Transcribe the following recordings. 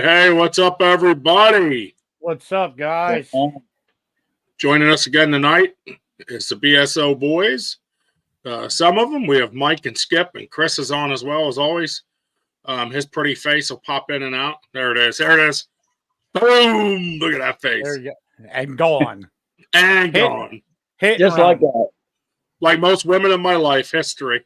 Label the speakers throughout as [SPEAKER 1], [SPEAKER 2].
[SPEAKER 1] Hey, what's up, everybody?
[SPEAKER 2] What's up, guys?
[SPEAKER 1] Joining us again tonight is the BSO boys. Some of them, we have Mike and Skip, and Chris is on as well, as always. His pretty face will pop in and out. There it is. There it is. Boom! Look at that face.
[SPEAKER 2] There you go. And gone.
[SPEAKER 1] And gone.
[SPEAKER 2] Hit
[SPEAKER 3] Just like that.
[SPEAKER 1] Like most women in my life, history.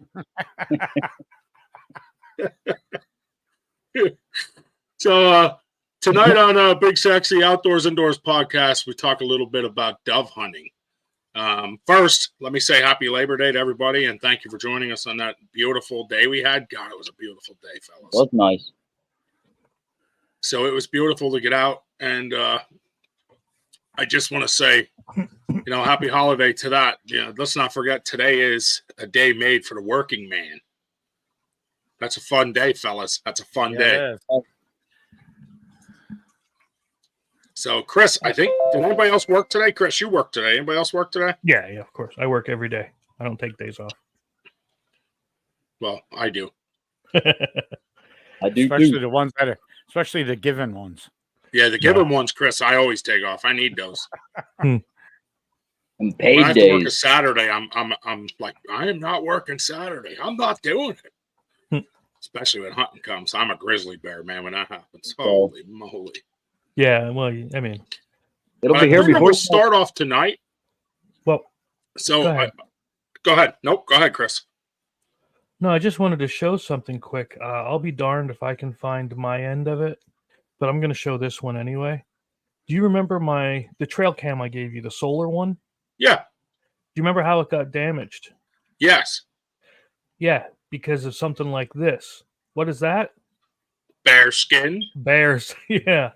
[SPEAKER 1] So tonight on Big Sexy Outdoors Indoors podcast, we talk a little bit about dove hunting. First, let me say happy Labor Day to everybody, and thank you for joining us on that beautiful day we had. God, it was a beautiful day, fellas.
[SPEAKER 3] It was nice.
[SPEAKER 1] So it was beautiful to get out, and I just want to say, happy holiday to that. Let's not forget today is a day made for the working man. That's a fun day, fellas. That's a fun day. So, Chris, I think, did anybody else work today? Chris, you worked today. Anybody else work today?
[SPEAKER 4] Yeah, of course. I work every day. I don't take days off.
[SPEAKER 1] Well, I do.
[SPEAKER 3] I do
[SPEAKER 2] especially
[SPEAKER 3] too.
[SPEAKER 2] the ones that are, especially the given ones.
[SPEAKER 1] Yeah, the given ones, Chris, I always take off. I need those.
[SPEAKER 3] And
[SPEAKER 1] When I
[SPEAKER 3] paid
[SPEAKER 1] have to work a
[SPEAKER 3] days.
[SPEAKER 1] Saturday, I'm like, I am not working Saturday. I'm not doing it. Especially when hunting comes. I'm a grizzly bear, man, when that happens. Holy moly.
[SPEAKER 4] Yeah, well, I mean,
[SPEAKER 3] It'll be here before.
[SPEAKER 1] We'll start off tonight.
[SPEAKER 4] well,
[SPEAKER 1] So,
[SPEAKER 4] Go ahead.
[SPEAKER 1] Go ahead. Nope, go ahead, Chris.
[SPEAKER 4] no, I just wanted to show something quick. I'll be darned if I can find my end of it, but I'm going to show this one anyway. Do you remember the trail cam I gave you, the solar one?
[SPEAKER 1] Yeah.
[SPEAKER 4] Do you remember how it got damaged?
[SPEAKER 1] Yes.
[SPEAKER 4] Yeah, because of something like this. What is that?
[SPEAKER 1] Bear skin.
[SPEAKER 4] Bears. Yeah.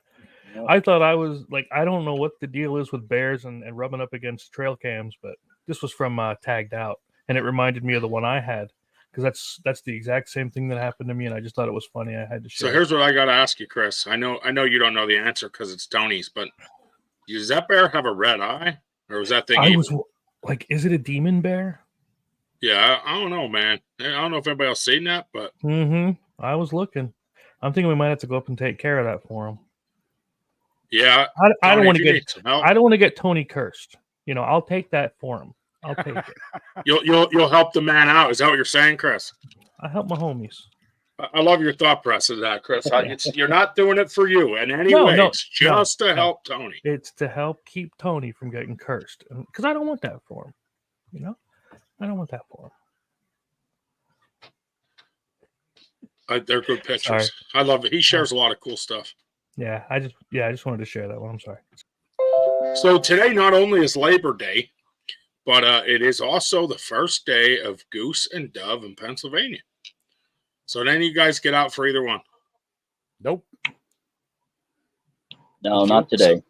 [SPEAKER 4] I thought I was like, I don't know what the deal is with bears and rubbing up against trail cams, but this was from Tagged Out, and it reminded me of the one I had because that's the exact same thing that happened to me, and I just thought it was funny. I had to share.
[SPEAKER 1] So here's what I got to ask you, Chris. I know you don't know the answer because it's Tony's, but does that bear have a red eye, or was that thing?
[SPEAKER 4] I
[SPEAKER 1] evil?
[SPEAKER 4] was like, is it a demon bear?
[SPEAKER 1] Yeah, I don't know, man. I don't know if anybody else seen that, but
[SPEAKER 4] I was looking. I'm thinking we might have to go up and take care of that for him.
[SPEAKER 1] yeah,
[SPEAKER 4] I don't
[SPEAKER 1] Tony,
[SPEAKER 4] want
[SPEAKER 1] if
[SPEAKER 4] to
[SPEAKER 1] you
[SPEAKER 4] get
[SPEAKER 1] need some help,
[SPEAKER 4] I don't want to get Tony cursed. I'll take that for him. I'll take it.
[SPEAKER 1] you'll help the man out. Is that what you're saying, Chris?
[SPEAKER 4] I help my homies.
[SPEAKER 1] I love your thought process of that, Chris. You're not doing it for you in any way. It's just to help Tony.
[SPEAKER 4] It's to help keep Tony from getting cursed, because I don't want that for him. I don't want that for him.
[SPEAKER 1] They're good pictures.
[SPEAKER 4] Sorry.
[SPEAKER 1] I love it. He shares a lot of cool stuff.
[SPEAKER 4] Yeah, I just wanted to share that one. I'm sorry.
[SPEAKER 1] So today not only is Labor Day, but it is also the first day of goose and dove in Pennsylvania. So did any of you guys get out for either one?
[SPEAKER 2] Nope.
[SPEAKER 3] No, not today.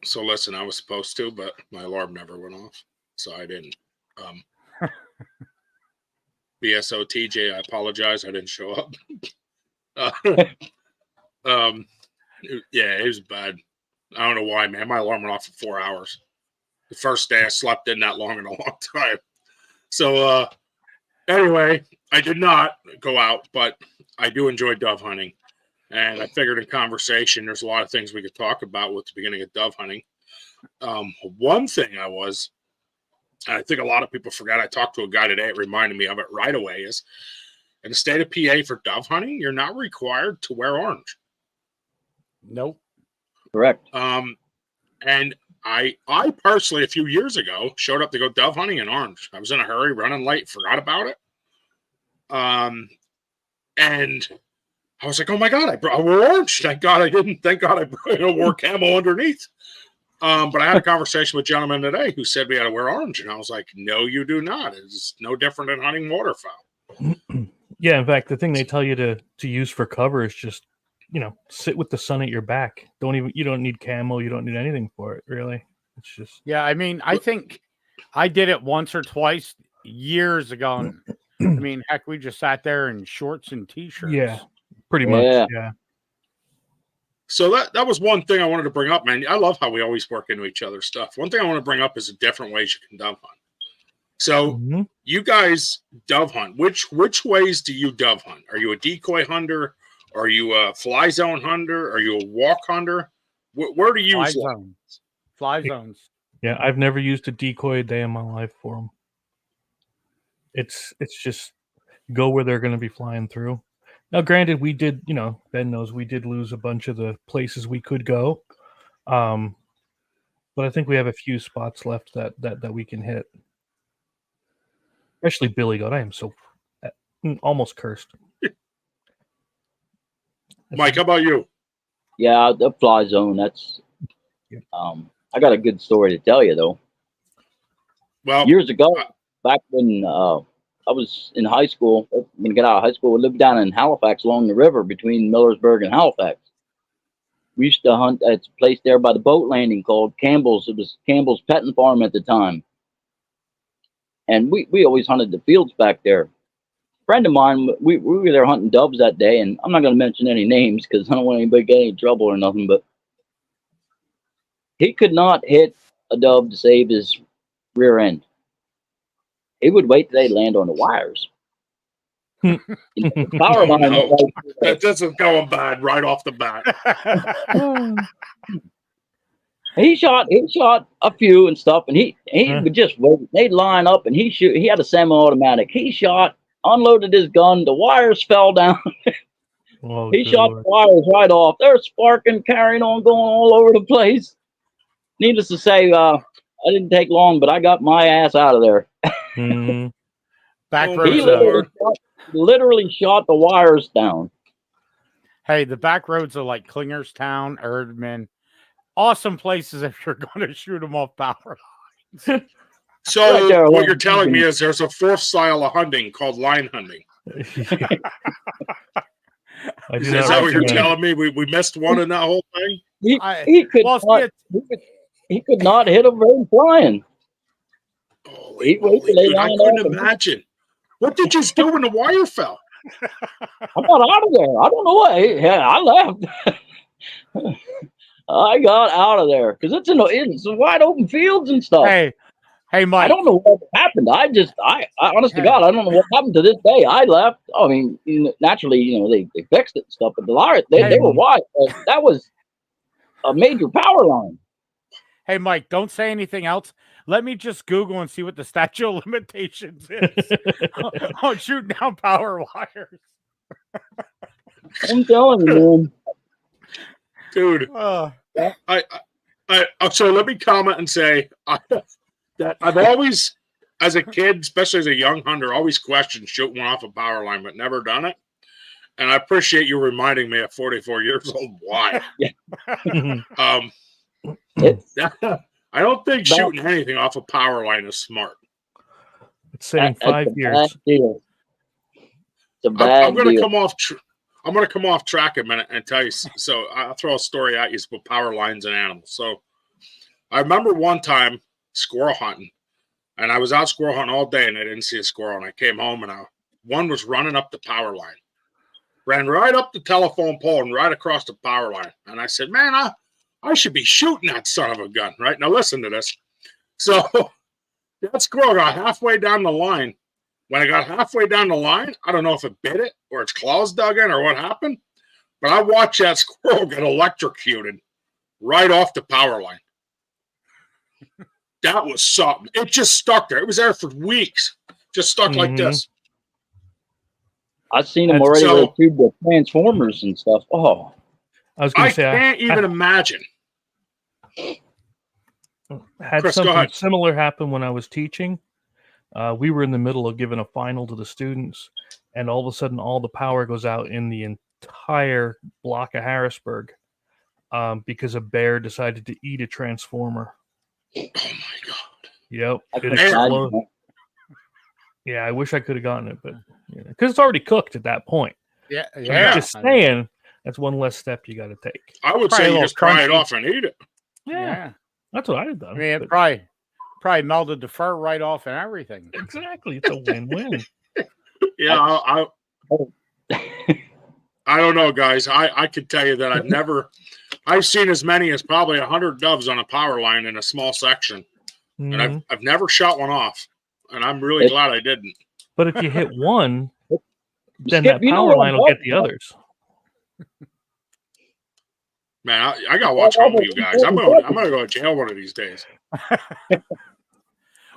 [SPEAKER 1] So listen, I was supposed to, but my alarm never went off, so I didn't. BSO TJ, I apologize. I didn't show up. Yeah, it was bad. I don't know why, man. My alarm went off for 4 hours. The first day I slept in that long in a long time. So anyway, I did not go out, but I do enjoy dove hunting. And I figured in conversation, there's a lot of things we could talk about with the beginning of dove hunting. One thing and I think a lot of people forgot, I talked to a guy today, it reminded me of it right away, is in the state of PA for dove hunting, you're not required to wear orange.
[SPEAKER 2] Nope.
[SPEAKER 3] Correct.
[SPEAKER 1] And I personally, a few years ago, showed up to go dove hunting in orange. I was in a hurry, running late, forgot about it. And I was like, oh my God, I wore orange. Thank God I didn't. Thank God I wore camo underneath. But I had a conversation with a gentleman today who said we had to wear orange. And I was like, no, you do not. It's no different than hunting waterfowl.
[SPEAKER 4] Yeah, in fact, the thing they tell you to use for cover is just, sit with the sun at your back. You don't need camo. You don't need anything for it, really. It's just.
[SPEAKER 2] Yeah, I mean, I think I did it once or twice years ago. I mean, heck, we just sat there in shorts and t-shirts.
[SPEAKER 4] Yeah, pretty much. Yeah.
[SPEAKER 1] So that was one thing I wanted to bring up, man. I love how we always work into each other's stuff. One thing I want to bring up is the different ways you can dove hunt. So you guys dove hunt. Which ways do you dove hunt? Are you a decoy hunter Are you a fly zone hunter? Are you a walk hunter? Where do you
[SPEAKER 2] Fly
[SPEAKER 1] use them?
[SPEAKER 2] zones. Fly zones.
[SPEAKER 4] Yeah, I've never used a decoy a day in my life for them. It's just go where they're going to be flying through. Now, granted, we did, Ben knows we did lose a bunch of the places we could go, but I think we have a few spots left that we can hit. Especially Billy Goat. I am so almost cursed.
[SPEAKER 1] Mike, how about you?
[SPEAKER 3] Yeah, the fly zone. That's. I got a good story to tell you though.
[SPEAKER 1] Well,
[SPEAKER 3] Years ago, back when I was in high school, when I got out of high school, we lived down in Halifax along the river between Millersburg and Halifax. We used to hunt at a place there by the boat landing called Campbell's. It was Campbell's Petting Farm at the time. And we always hunted the fields back there. A friend of mine, we were there hunting doves that day, and I'm not going to mention any names because I don't want anybody to get any trouble or nothing, but he could not hit a dove to save his rear end. He would wait till they land on the wires. The power line.
[SPEAKER 1] No. This is going bad right off the bat.
[SPEAKER 3] He shot a few and stuff, and he would just wait. They'd line up, and he shoot. He had a semi-automatic. He shot, unloaded his gun. The wires fell down. He shot the wires right off. They're sparking, carrying on, going all over the place. Needless to say, I didn't take long, but I got my ass out of there.
[SPEAKER 4] Mm-hmm.
[SPEAKER 2] Back
[SPEAKER 3] He
[SPEAKER 2] roads.
[SPEAKER 3] literally shot the wires down.
[SPEAKER 2] Hey, the back roads are like Klingerstown, Erdman. Awesome places if you're going to shoot them off power lines.
[SPEAKER 1] So
[SPEAKER 3] Right there,
[SPEAKER 1] what you're telling me is there's a fourth style of hunting called line hunting. Is that what you're telling me? We missed one in that whole thing?
[SPEAKER 3] He could not hit a bird flying.
[SPEAKER 1] Holy moly, dude, I couldn't imagine. What did you do when the wire fell?
[SPEAKER 3] I got out of there. I don't know what. I left. I got out of there because it's wide open fields and stuff.
[SPEAKER 2] Hey, Mike.
[SPEAKER 3] I don't know what happened. I honest to God, I don't know what happened to this day. I left. I mean, naturally, they fixed it and stuff, but the wire, they were wide. That was a major power line.
[SPEAKER 2] Hey, Mike, don't say anything else. Let me just Google and see what the statute of limitations is on shooting down power wires.
[SPEAKER 3] I'm telling you, man.
[SPEAKER 1] Dude, so let me comment and say that I've always, as a kid, especially as a young hunter, always questioned shooting one off a power line, but never done it. And I appreciate you reminding me at 44 years old why. I don't think shooting anything off a power line is smart.
[SPEAKER 4] It's saying 5 years.
[SPEAKER 3] It's a bad
[SPEAKER 1] I'm going to
[SPEAKER 3] deal.
[SPEAKER 1] come off. I'm going to come off track a minute and tell you. So I'll throw a story at you with power lines and animals. So I remember one time squirrel hunting, and I was out squirrel hunting all day, and I didn't see a squirrel. And I came home, and one was running up the power line, ran right up the telephone pole and right across the power line. And I said, "Man, I should be shooting that son of a gun." Right now, listen to this. So that squirrel got halfway down the line. When I got halfway down the line, I don't know if it bit it or its claws dug in or what happened, but I watched that squirrel get electrocuted right off the power line. That was something. It just stuck there. It was there for weeks. Just stuck like this.
[SPEAKER 3] I've seen them already with the transformers and stuff. Oh,
[SPEAKER 4] I was going to say,
[SPEAKER 1] I can't even imagine.
[SPEAKER 4] Had
[SPEAKER 1] Chris,
[SPEAKER 4] something similar happen when I was teaching. We were in the middle of giving a final to the students, and all of a sudden, all the power goes out in the entire block of Harrisburg because a bear decided to eat a transformer.
[SPEAKER 1] Oh my God!
[SPEAKER 4] Yep,
[SPEAKER 3] it exploded.
[SPEAKER 4] Yeah, I wish I could have gotten it, but because it's already cooked at that point.
[SPEAKER 2] Yeah.
[SPEAKER 4] Just saying, that's one less step you got to take.
[SPEAKER 1] I would say you just pry it off and eat it.
[SPEAKER 4] Yeah, that's what I'd have done.
[SPEAKER 2] I mean, it probably melted the fur right off and everything.
[SPEAKER 4] Exactly, it's a win-win.
[SPEAKER 1] Yeah, I don't know, guys. I could tell you that I've seen as many as probably 100 doves on a power line in a small section, and I've never shot one off, and I'm really glad I didn't.
[SPEAKER 4] But if you hit one, then that power line will get the others.
[SPEAKER 1] Man, I gotta watch out for you guys. I'm gonna go to jail one of these days.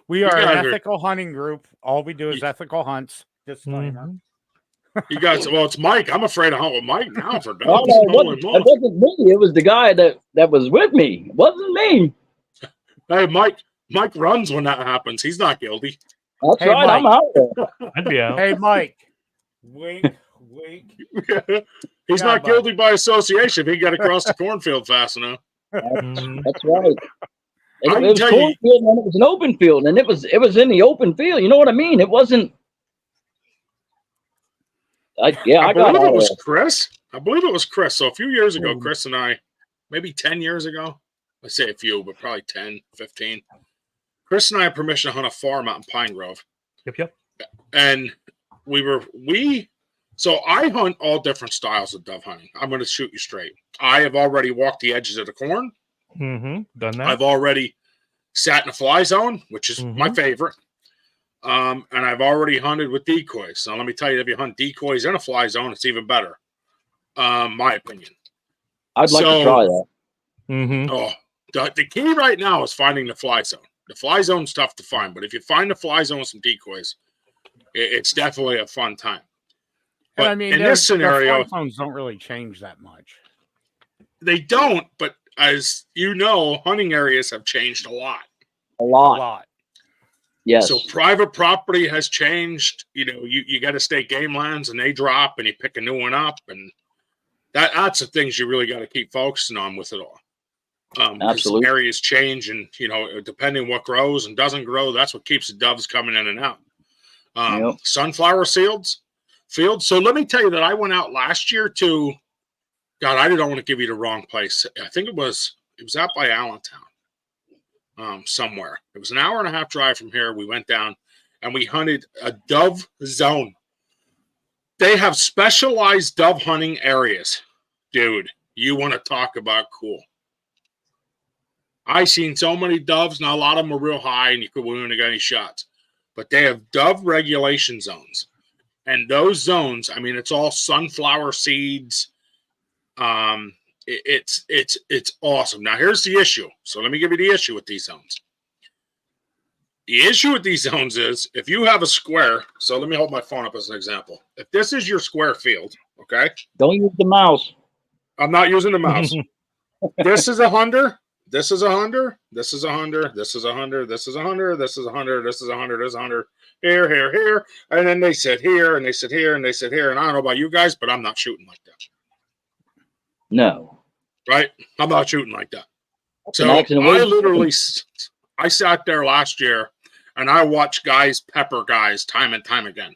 [SPEAKER 2] We
[SPEAKER 1] You
[SPEAKER 2] are an
[SPEAKER 1] guys are-
[SPEAKER 2] ethical hunting group. All we do is ethical hunts. Disclaimer.
[SPEAKER 4] Mhm.
[SPEAKER 1] You guys, well, it's Mike. I'm afraid to hunt with Mike now for dogs.
[SPEAKER 3] Oh, no, it
[SPEAKER 1] Holy
[SPEAKER 3] wasn't, it
[SPEAKER 1] moly.
[SPEAKER 3] wasn't me. It was the guy that was with me. It wasn't me.
[SPEAKER 1] Hey, Mike runs when that happens. He's not guilty.
[SPEAKER 3] That's
[SPEAKER 2] Hey,
[SPEAKER 3] right. I'm
[SPEAKER 2] Mike.
[SPEAKER 3] out there.
[SPEAKER 4] I'd be out.
[SPEAKER 2] Hey, Mike. Wink, wink.
[SPEAKER 1] He's
[SPEAKER 2] Yeah,
[SPEAKER 1] not
[SPEAKER 2] bud.
[SPEAKER 1] guilty by association if he got across the cornfield fast enough.
[SPEAKER 4] Mhm.
[SPEAKER 3] That's right.
[SPEAKER 1] I can
[SPEAKER 3] It was
[SPEAKER 1] tell you-
[SPEAKER 3] cornfield and it was an open field, and it was in the open field. You know what I mean? It wasn't. I
[SPEAKER 1] I
[SPEAKER 3] got
[SPEAKER 1] believe
[SPEAKER 3] out
[SPEAKER 1] it was
[SPEAKER 3] there.
[SPEAKER 1] Chris. I believe it was Chris. So a few years ago,
[SPEAKER 2] Ooh.
[SPEAKER 1] Chris and I, maybe 10 years ago, I say a few, but probably 10, 15. Chris and I had permission to hunt a farm out in Pine Grove.
[SPEAKER 4] Yep.
[SPEAKER 1] And so I hunt all different styles of dove hunting. I'm going to shoot you straight. I have already walked the edges of the corn.
[SPEAKER 4] Mm-hmm. Done that.
[SPEAKER 1] I've already sat in a fly zone, which is my
[SPEAKER 4] Mhm.
[SPEAKER 1] favorite. And I've already hunted with decoys. So let me tell you, if you hunt decoys in a fly zone, it's even better. My opinion.
[SPEAKER 3] I'd like
[SPEAKER 1] So-
[SPEAKER 3] to try that.
[SPEAKER 4] Mm-hmm.
[SPEAKER 1] Oh, the key right now is finding the fly zone. The fly zone's tough to find, but if you find the fly zone with some decoys, it's definitely a fun time.
[SPEAKER 2] And
[SPEAKER 1] But
[SPEAKER 2] I mean,
[SPEAKER 1] in this scenario,
[SPEAKER 2] the phones don't really change that much.
[SPEAKER 1] they don't. But as you know, hunting areas have changed a lot.
[SPEAKER 3] A
[SPEAKER 2] A
[SPEAKER 3] lot.
[SPEAKER 2] lot.
[SPEAKER 3] Yes.
[SPEAKER 1] So private property has changed. You know, you got to state game lands, and they drop, and you pick a new one up, and that's the things you really got to keep focusing on with it all. 'Cause
[SPEAKER 3] Absolutely.
[SPEAKER 1] areas change, and depending what grows and doesn't grow, that's what keeps the doves coming in and out.
[SPEAKER 3] Yep.
[SPEAKER 1] Sunflower fields. So let me tell you that I went out last year to. God, I don't want to give you the wrong place. I think it was out by Allentown. Somewhere. It was an hour and a half drive from here. We went down and we hunted a dove zone. They have specialized dove hunting areas. Dude, you want to talk about cool. I seen so many doves. Now, a lot of them were real high and you wouldn't have got any shots. But they have dove regulation zones. And those zones, I mean, it's all sunflower seeds. It's awesome. Now, here's the issue. So let me give you the issue with these zones. The issue with these zones is if you have a square. So let me hold my phone up as an example. If this is your square field, okay?
[SPEAKER 3] Don't use the mouse.
[SPEAKER 1] I'm not using the mouse. This is 100. This is 100. This is 100. This is 100. This is 100. This is 100. This is 100. This is 100. Here. And then they sit here, and they sit here, and they sit here. And I don't know about you guys, but I'm not shooting like that.
[SPEAKER 3] No.
[SPEAKER 1] Right? I'm not shooting like that.
[SPEAKER 3] That's
[SPEAKER 1] So
[SPEAKER 3] an accident.
[SPEAKER 1] I sat there last year, and I watched guys pepper guys time and time again.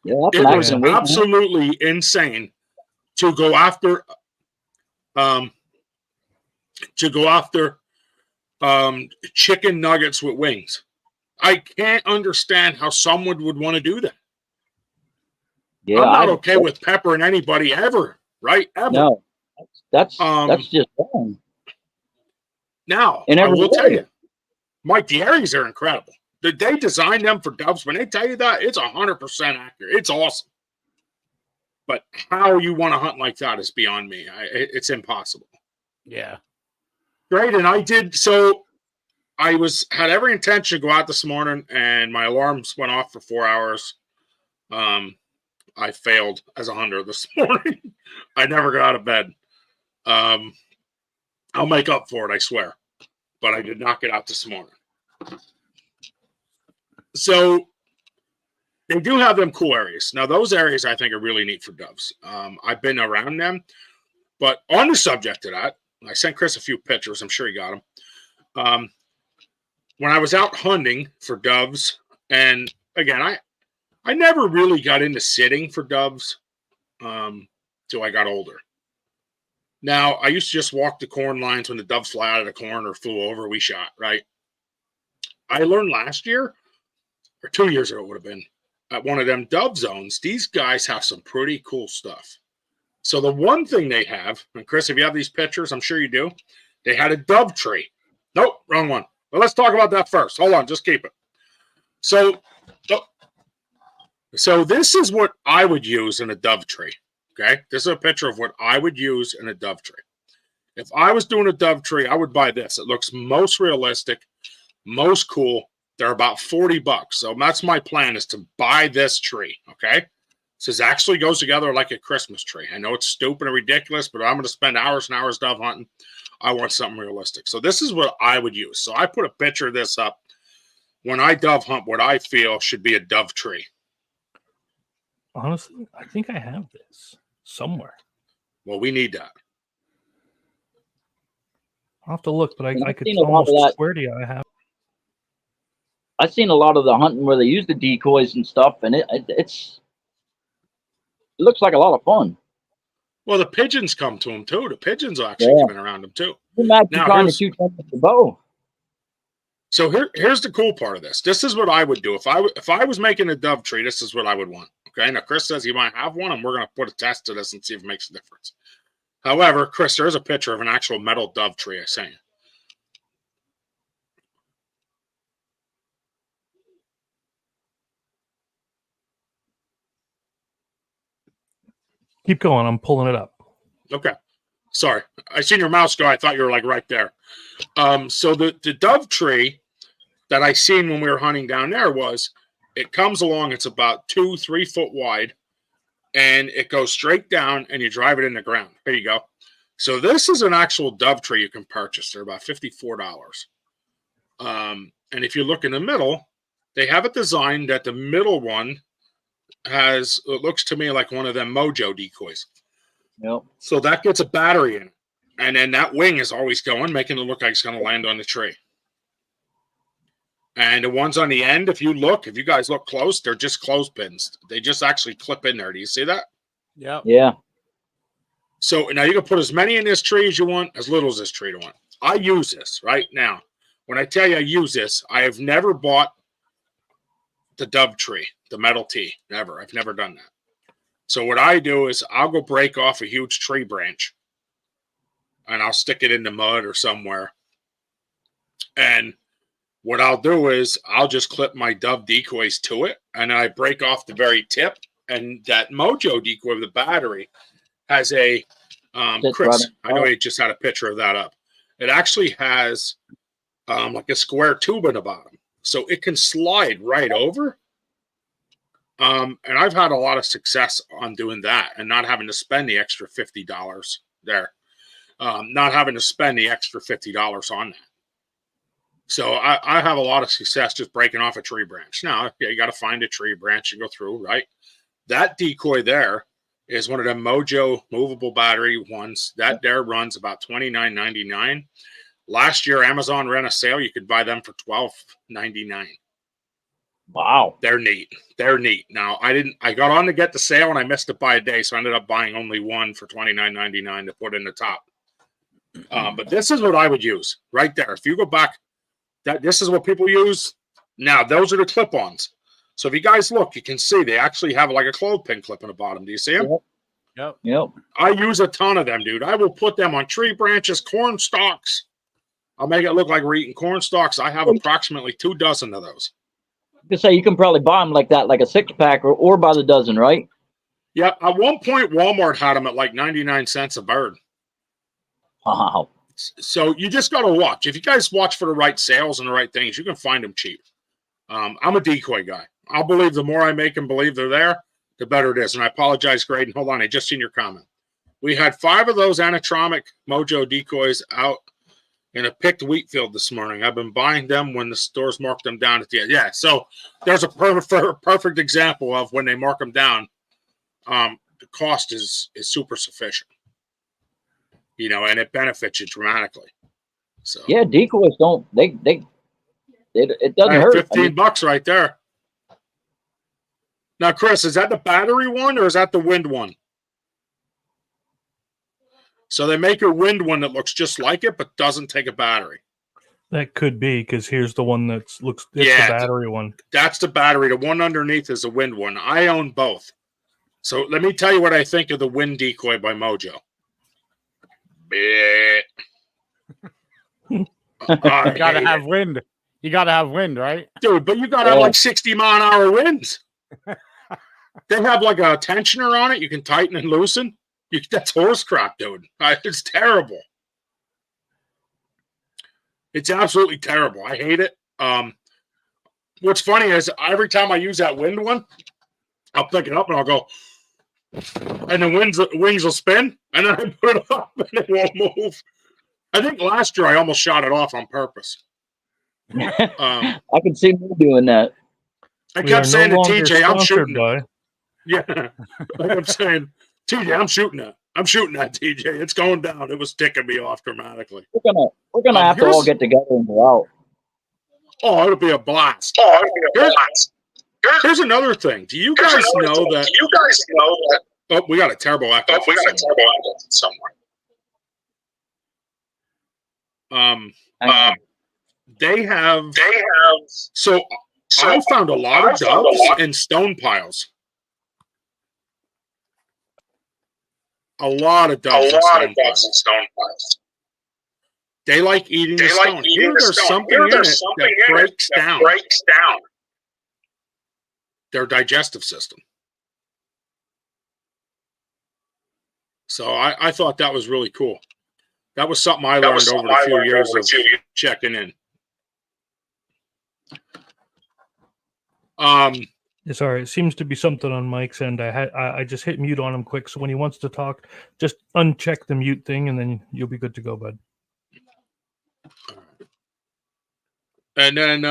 [SPEAKER 3] Yeah, that's
[SPEAKER 1] It
[SPEAKER 3] an
[SPEAKER 1] was
[SPEAKER 3] accident.
[SPEAKER 1] absolutely insane to go after chicken nuggets with wings. I can't understand how someone would want to do that.
[SPEAKER 3] Yeah,
[SPEAKER 1] I'm not okay with peppering anybody ever, right? Ever.
[SPEAKER 3] No, that's just wrong.
[SPEAKER 1] Now,
[SPEAKER 3] In
[SPEAKER 1] I
[SPEAKER 3] every
[SPEAKER 1] will tell
[SPEAKER 3] way.
[SPEAKER 1] you, Mike, the areas are incredible. They designed them for doves. When they tell you that, it's 100% accurate. It's awesome. But how you want to hunt like that is beyond me. It's impossible.
[SPEAKER 2] Yeah.
[SPEAKER 1] Great, and I did. So I had every intention to go out this morning, and my alarms went off for 4 hours. I failed as a hunter this morning. I never got out of bed. I'll make up for it, I swear. But I did not get out this morning. So they do have them cool areas. Now, those areas I think are really neat for doves. I've been around them. But on the subject of that, I sent Chris a few pictures. I'm sure he got them. When I was out hunting for doves, and again, I never really got into sitting for doves till I got older. Now, I used to just walk the corn lines when the doves fly out of the corn or flew over, we shot, right? I learned last year, or 2 years ago it would have been, at one of them dove zones, these guys have some pretty cool stuff. So the one thing they have, and Chris, if you have these pictures, I'm sure you do, they had a dove tree. Nope, wrong one. But let's talk about that first. Hold on, just keep it. So this is what I would use in a dove tree, Okay, this is a picture of what I would use in a dove tree. If I was doing a dove tree, I would buy this. It looks most realistic, most cool. They're about $40. So that's my plan, is to buy this tree. Okay, this actually goes together like a Christmas tree. I know it's stupid and ridiculous, but I'm going to spend hours and hours dove hunting. I want something realistic. So this is what I would use. So I put a picture of this up. When I dove hunt, what I feel should be a dove tree.
[SPEAKER 4] Honestly, I think I have this somewhere.
[SPEAKER 1] Well, we need that.
[SPEAKER 4] I'll have to look, but I could
[SPEAKER 3] seen a lot of
[SPEAKER 4] almost
[SPEAKER 3] that.
[SPEAKER 4] swear to you I have.
[SPEAKER 3] I've seen a lot of the hunting where they use the decoys and stuff, and it looks like a lot of fun.
[SPEAKER 1] Well, the pigeons come to them too. The pigeons are actually coming around them too.
[SPEAKER 3] Imagine
[SPEAKER 1] Now,
[SPEAKER 3] trying to shoot them with the bow.
[SPEAKER 1] So here's the cool part of this. This is what I would do if I was making a dove tree. This is what I would want. Okay. Now Chris says he might have one, and we're going to put a test to this and see if it makes a difference. However, Chris, there's a picture of an actual metal dove tree. I sent you.
[SPEAKER 4] Keep going. I'm pulling it up.
[SPEAKER 1] Okay. Sorry. I seen your mouse go. I thought you were like right there. So the dove tree that I seen when we were hunting down there it comes along. It's about 2-3 foot wide, and it goes straight down, and you drive it in the ground. Here you go. So this is an actual dove tree you can purchase. They're about $54. And if you look in the middle, they have it designed that the middle one has, it looks to me like one of them Mojo decoys.
[SPEAKER 3] Yep.
[SPEAKER 1] So that gets a battery in it. And then that wing is always going, making it look like it's going to land on the tree. And the ones on the end, if you guys look close, they're just clothespins. They just actually clip in there. Do you see that?
[SPEAKER 2] Yeah.
[SPEAKER 3] Yeah.
[SPEAKER 1] So now you can put as many in this tree as you want, as little as this tree you want. I use this right now. When I tell you I use this, I have never bought the dove tree, the metal T. Never. I've never done that. So what I do is I'll go break off a huge tree branch, and I'll stick it in the mud or somewhere. And what I'll do is I'll just clip my dove decoys to it, and I break off the very tip. And that Mojo decoy with the battery has a Chris. I know he just had a picture of that up. It actually has like a square tube in the bottom, so it can slide right over. And I've had a lot of success on doing that and not having to spend the extra $50 there. Not having to spend the extra $50 on that. So I have a lot of success just breaking off a tree branch. Now, you got to find a tree branch and go through, right? That decoy there is one of the Mojo movable battery ones. That there runs about $29.99. Last year, Amazon ran a sale. You could buy them for $12.99.
[SPEAKER 3] Wow.
[SPEAKER 1] They're neat. They're neat. Now, I got on to get the sale, and I missed it by a day, so I ended up buying only one for $29.99 to put in the top. But this is what I would use right there. If you go back, this is what people use. Now, those are the clip-ons. So if you guys look, you can see they actually have like a clothespin clip in the bottom. Do you see them?
[SPEAKER 3] Yep.
[SPEAKER 1] I use a ton of them, dude. I will put them on tree branches, corn stalks. I'll make it look like we're eating corn stalks. I have approximately 2 dozen of those.
[SPEAKER 3] You could say you can probably buy them like that, like a 6-pack or by the dozen, right?
[SPEAKER 1] Yeah. At one point, Walmart had them at like 99 cents a bird.
[SPEAKER 3] Wow.
[SPEAKER 1] So you just got to watch. If you guys watch for the right sales and the right things, you can find them cheap. I'm a decoy guy. I'll believe the more I make them believe they're there, the better it is. And I apologize, Graydon. Hold on. I just seen your comment. We had 5 of those anatromic Mojo decoys out in a picked wheat field this morning. I've been buying them when the stores mark them down at the end. Yeah. So there's a perfect example of when they mark them down. The cost is super sufficient, and it benefits you dramatically. So
[SPEAKER 3] yeah, decoys don't, it doesn't hurt.
[SPEAKER 1] $15 right there. Now, Chris, is that the battery one or is that the wind one? So they make a wind one that looks just like it, but doesn't take a battery.
[SPEAKER 4] That could be, because here's the one the battery one.
[SPEAKER 1] That's the battery. The one underneath is the wind one. I own both. So let me tell you what I think of the wind decoy by Mojo.
[SPEAKER 2] You gotta have wind. You gotta have wind, right?
[SPEAKER 1] Dude, but you gotta have like 60-mile-an-hour winds. They have like a tensioner on it. You can tighten and loosen. That's horse crap, dude. It's terrible. It's absolutely terrible. I hate it. What's funny is every time I use that wind one, I'll pick it up and I'll go, and the wings will spin, and then I put it up and it won't move. I think last year I almost shot it off on purpose.
[SPEAKER 3] I can see me doing that.
[SPEAKER 1] I kept saying to TJ, I'm shooting
[SPEAKER 4] by.
[SPEAKER 1] it. Yeah. I kept saying, TJ, I'm shooting it. I'm shooting that, TJ. It's going down. It was ticking me off dramatically.
[SPEAKER 3] We're gonna have to all get together and go out.
[SPEAKER 1] Oh, it'll be a blast. Here's another thing. Do you guys know that? Oh, we got a terrible echo. Somewhere. They have. So I found a lot of doves in stone piles. A lot of doves in stone piles. They like eating the stone. Here, there's something in it that breaks down their digestive system. So I thought that was really cool. That was something I learned over a few years of checking in.
[SPEAKER 4] Sorry, it seems to be something on Mike's end. I just hit mute on him quick, so when he wants to talk, just uncheck the mute thing, and then you'll be good to go, bud.
[SPEAKER 1] And then,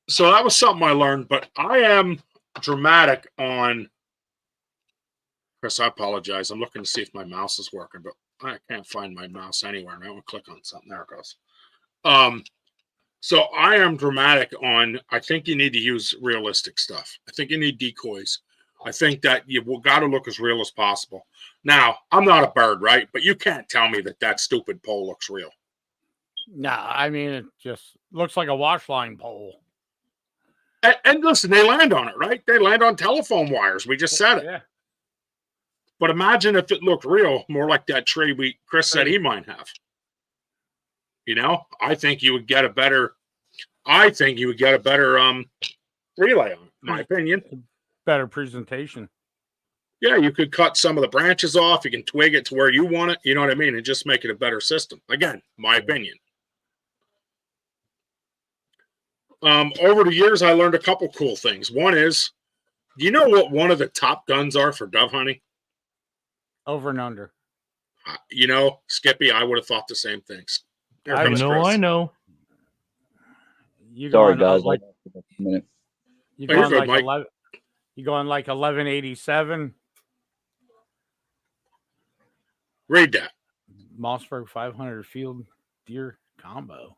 [SPEAKER 1] so that was something I learned, but I am dramatic on, Chris, I apologize. I'm looking to see if my mouse is working, but I can't find my mouse anywhere. And I want to click on something. There it goes. So I am dramatic on, I think you need to use realistic stuff. I think you need decoys. I think that you got to look as real as possible. Now, I'm not a bird, right? But you can't tell me that stupid pole looks real.
[SPEAKER 2] No, I mean, it just looks like a wash line pole.
[SPEAKER 1] And listen, they land on it, right? They land on telephone wires. We just said it.
[SPEAKER 2] Yeah.
[SPEAKER 1] But imagine if it looked real, more like that tree Chris said he might have. You know, I think you would get a better relay on it, in my opinion.
[SPEAKER 2] Better presentation.
[SPEAKER 1] Yeah, you could cut some of the branches off. You can twig it to where you want it. You know what I mean? And just make it a better system. Again, my opinion. Over the years, I learned a couple cool things. One is, do you know what one of the top guns are for dove hunting?
[SPEAKER 2] Over and under.
[SPEAKER 1] You know, Skippy, I would have thought the same things.
[SPEAKER 4] I know.
[SPEAKER 3] Sorry, guys.
[SPEAKER 2] Like,
[SPEAKER 1] you going like
[SPEAKER 2] 1187.
[SPEAKER 1] Read that.
[SPEAKER 2] Mossberg 500 field deer combo.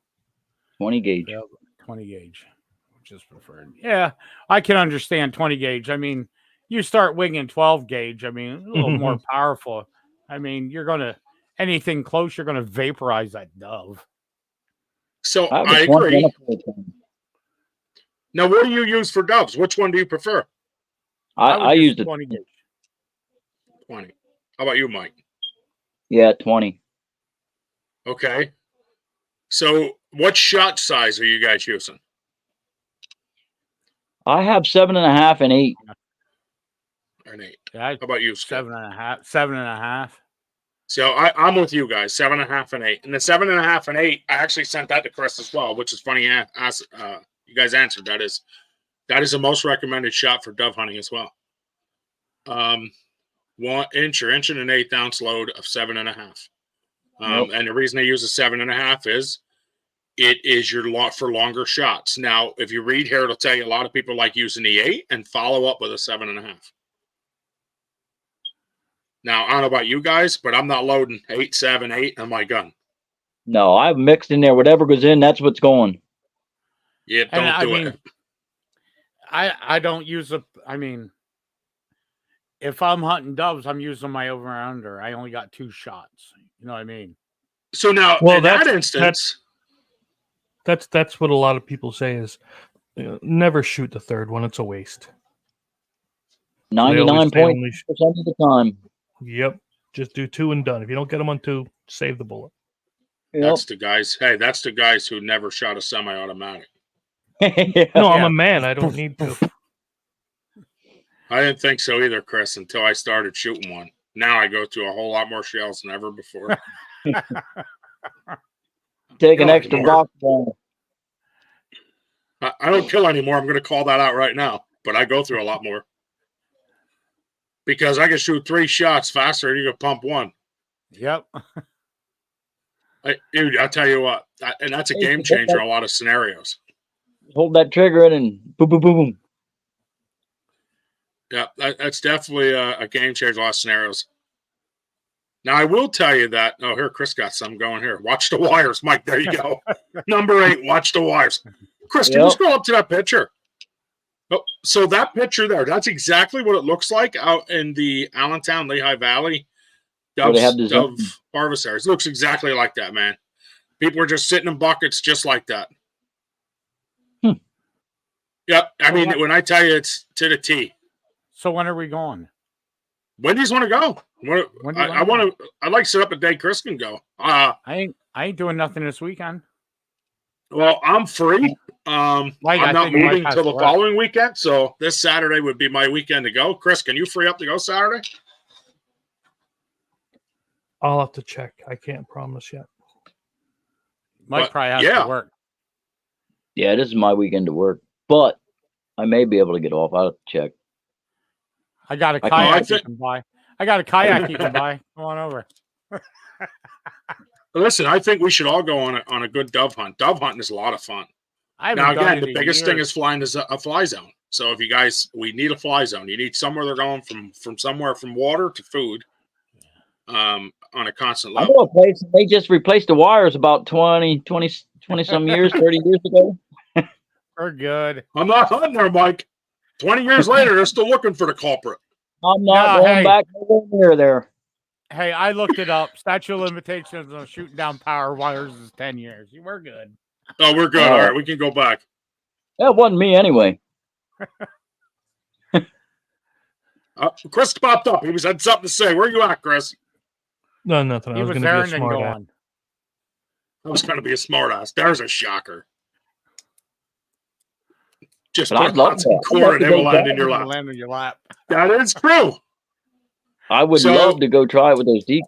[SPEAKER 3] 20 gauge.
[SPEAKER 2] Yep, 20 gauge, which is preferred. Yeah, I can understand 20 gauge. I mean, you start winging 12 gauge. I mean, a little more powerful. I mean, anything close, you're going to vaporize that dove.
[SPEAKER 1] So I agree. Now, what do you use for doves? Which one do you prefer?
[SPEAKER 3] I used
[SPEAKER 2] 20 gauge.
[SPEAKER 1] 20. How about you, Mike?
[SPEAKER 3] Yeah, 20.
[SPEAKER 1] Okay. So what shot size are you guys using?
[SPEAKER 3] I have 7.5 and 8.
[SPEAKER 1] An 8.
[SPEAKER 2] Yeah,
[SPEAKER 1] how about you, Scott?
[SPEAKER 2] 7.5. 7.5.
[SPEAKER 1] So I'm with you guys, 7.5 and 8. And the 7.5 and 8, I actually sent that to Chris as well, which is funny. You guys answered. That is the most recommended shot for dove hunting as well. 1 inch or 1 1/8 ounce load of 7.5. And the reason I use a 7.5 is it is your lot for longer shots. Now, if you read here, it'll tell you a lot of people like using the 8 and follow up with a 7.5. Now, I don't know about you guys, but I'm not loading 8, 7, 8 on my gun.
[SPEAKER 3] No, I've mixed in there. Whatever goes in, that's what's going.
[SPEAKER 1] Yeah, don't do it.
[SPEAKER 2] I don't use if I'm hunting doves, I'm using my over and under. I only got 2 shots. You know what I mean?
[SPEAKER 1] So now, in that instance,
[SPEAKER 4] that's what a lot of people say is never shoot the third one. It's a waste.
[SPEAKER 3] 99.9% of the time.
[SPEAKER 4] Yep. Just do 2 and done. If you don't get them on 2, save the bullet.
[SPEAKER 3] Yep.
[SPEAKER 1] That's the guys. Hey, that's the guys who never shot a semi-automatic.
[SPEAKER 4] No, I'm a man. I don't need to.
[SPEAKER 1] I didn't think so either, Chris, until I started shooting one. Now I go through a whole lot more shells than ever before.
[SPEAKER 3] Take an
[SPEAKER 1] No,
[SPEAKER 3] extra
[SPEAKER 1] anymore.
[SPEAKER 3] box on.
[SPEAKER 1] I don't kill anymore. I'm going to call that out right now. But I go through a lot more. Because I can shoot 3 shots faster than you can pump one.
[SPEAKER 2] Yep.
[SPEAKER 1] Dude, I'll tell you what. And that's a game changer in a lot of scenarios.
[SPEAKER 3] Hold that trigger in and boom, boom, boom, boom.
[SPEAKER 1] Yeah, that's definitely a game changer in a lot of scenarios. Now, I will tell you that. Oh, here, Chris got some going here. Watch the wires, Mike. There you go. Number 8, watch the wires. Chris, can you scroll up to that picture? Oh, so that picture there, that's exactly what it looks like out in the Allentown, Lehigh Valley dove harvest areas. It looks exactly like that, man. People are just sitting in buckets just like that. Yep. I mean, when I tell you it's to the T.
[SPEAKER 2] So when are we going?
[SPEAKER 1] When do you want to go? I'd like to set up a day Chris can go.
[SPEAKER 2] I ain't doing nothing this weekend.
[SPEAKER 1] Well, I'm free. I'm not moving until the following weekend, so this Saturday would be my weekend to go. Chris, can you free up to go Saturday?
[SPEAKER 4] I'll have to check. I can't promise yet.
[SPEAKER 2] Mike probably has to work.
[SPEAKER 3] Yeah, this is my weekend to work, but I may be able to get off. I'll have to check.
[SPEAKER 2] I got a kayak you can buy. I got a kayak you can buy. Come on over.
[SPEAKER 1] Listen, I think we should all go on a good dove hunt. Dove hunting is a lot of fun. Now, again, the biggest thing is flying is a fly zone. So if you guys, we need a fly zone. You need somewhere they're going from somewhere from water to food on a constant level.
[SPEAKER 3] I know a place, they just replaced the wires about 20 some years, 30 years ago.
[SPEAKER 2] We're good.
[SPEAKER 1] I'm not hunting there, Mike. 20 years later, they're still looking for the culprit.
[SPEAKER 3] I'm not going back near there.
[SPEAKER 2] Hey, I looked it up. Statute of limitations on shooting down power wires is 10 years. We're good.
[SPEAKER 1] Oh, we're good. All right, we can go back.
[SPEAKER 3] That wasn't me anyway.
[SPEAKER 1] Chris popped up. He had something to say. Where you at, Chris?
[SPEAKER 4] No, nothing. I was going to be a smart ass.
[SPEAKER 1] I was going to be a smart ass. There's a shocker. Just
[SPEAKER 3] put
[SPEAKER 1] some corn and it will land in your lap.
[SPEAKER 2] Land in your lap.
[SPEAKER 1] That is true.
[SPEAKER 3] I would love to go try it with those deep.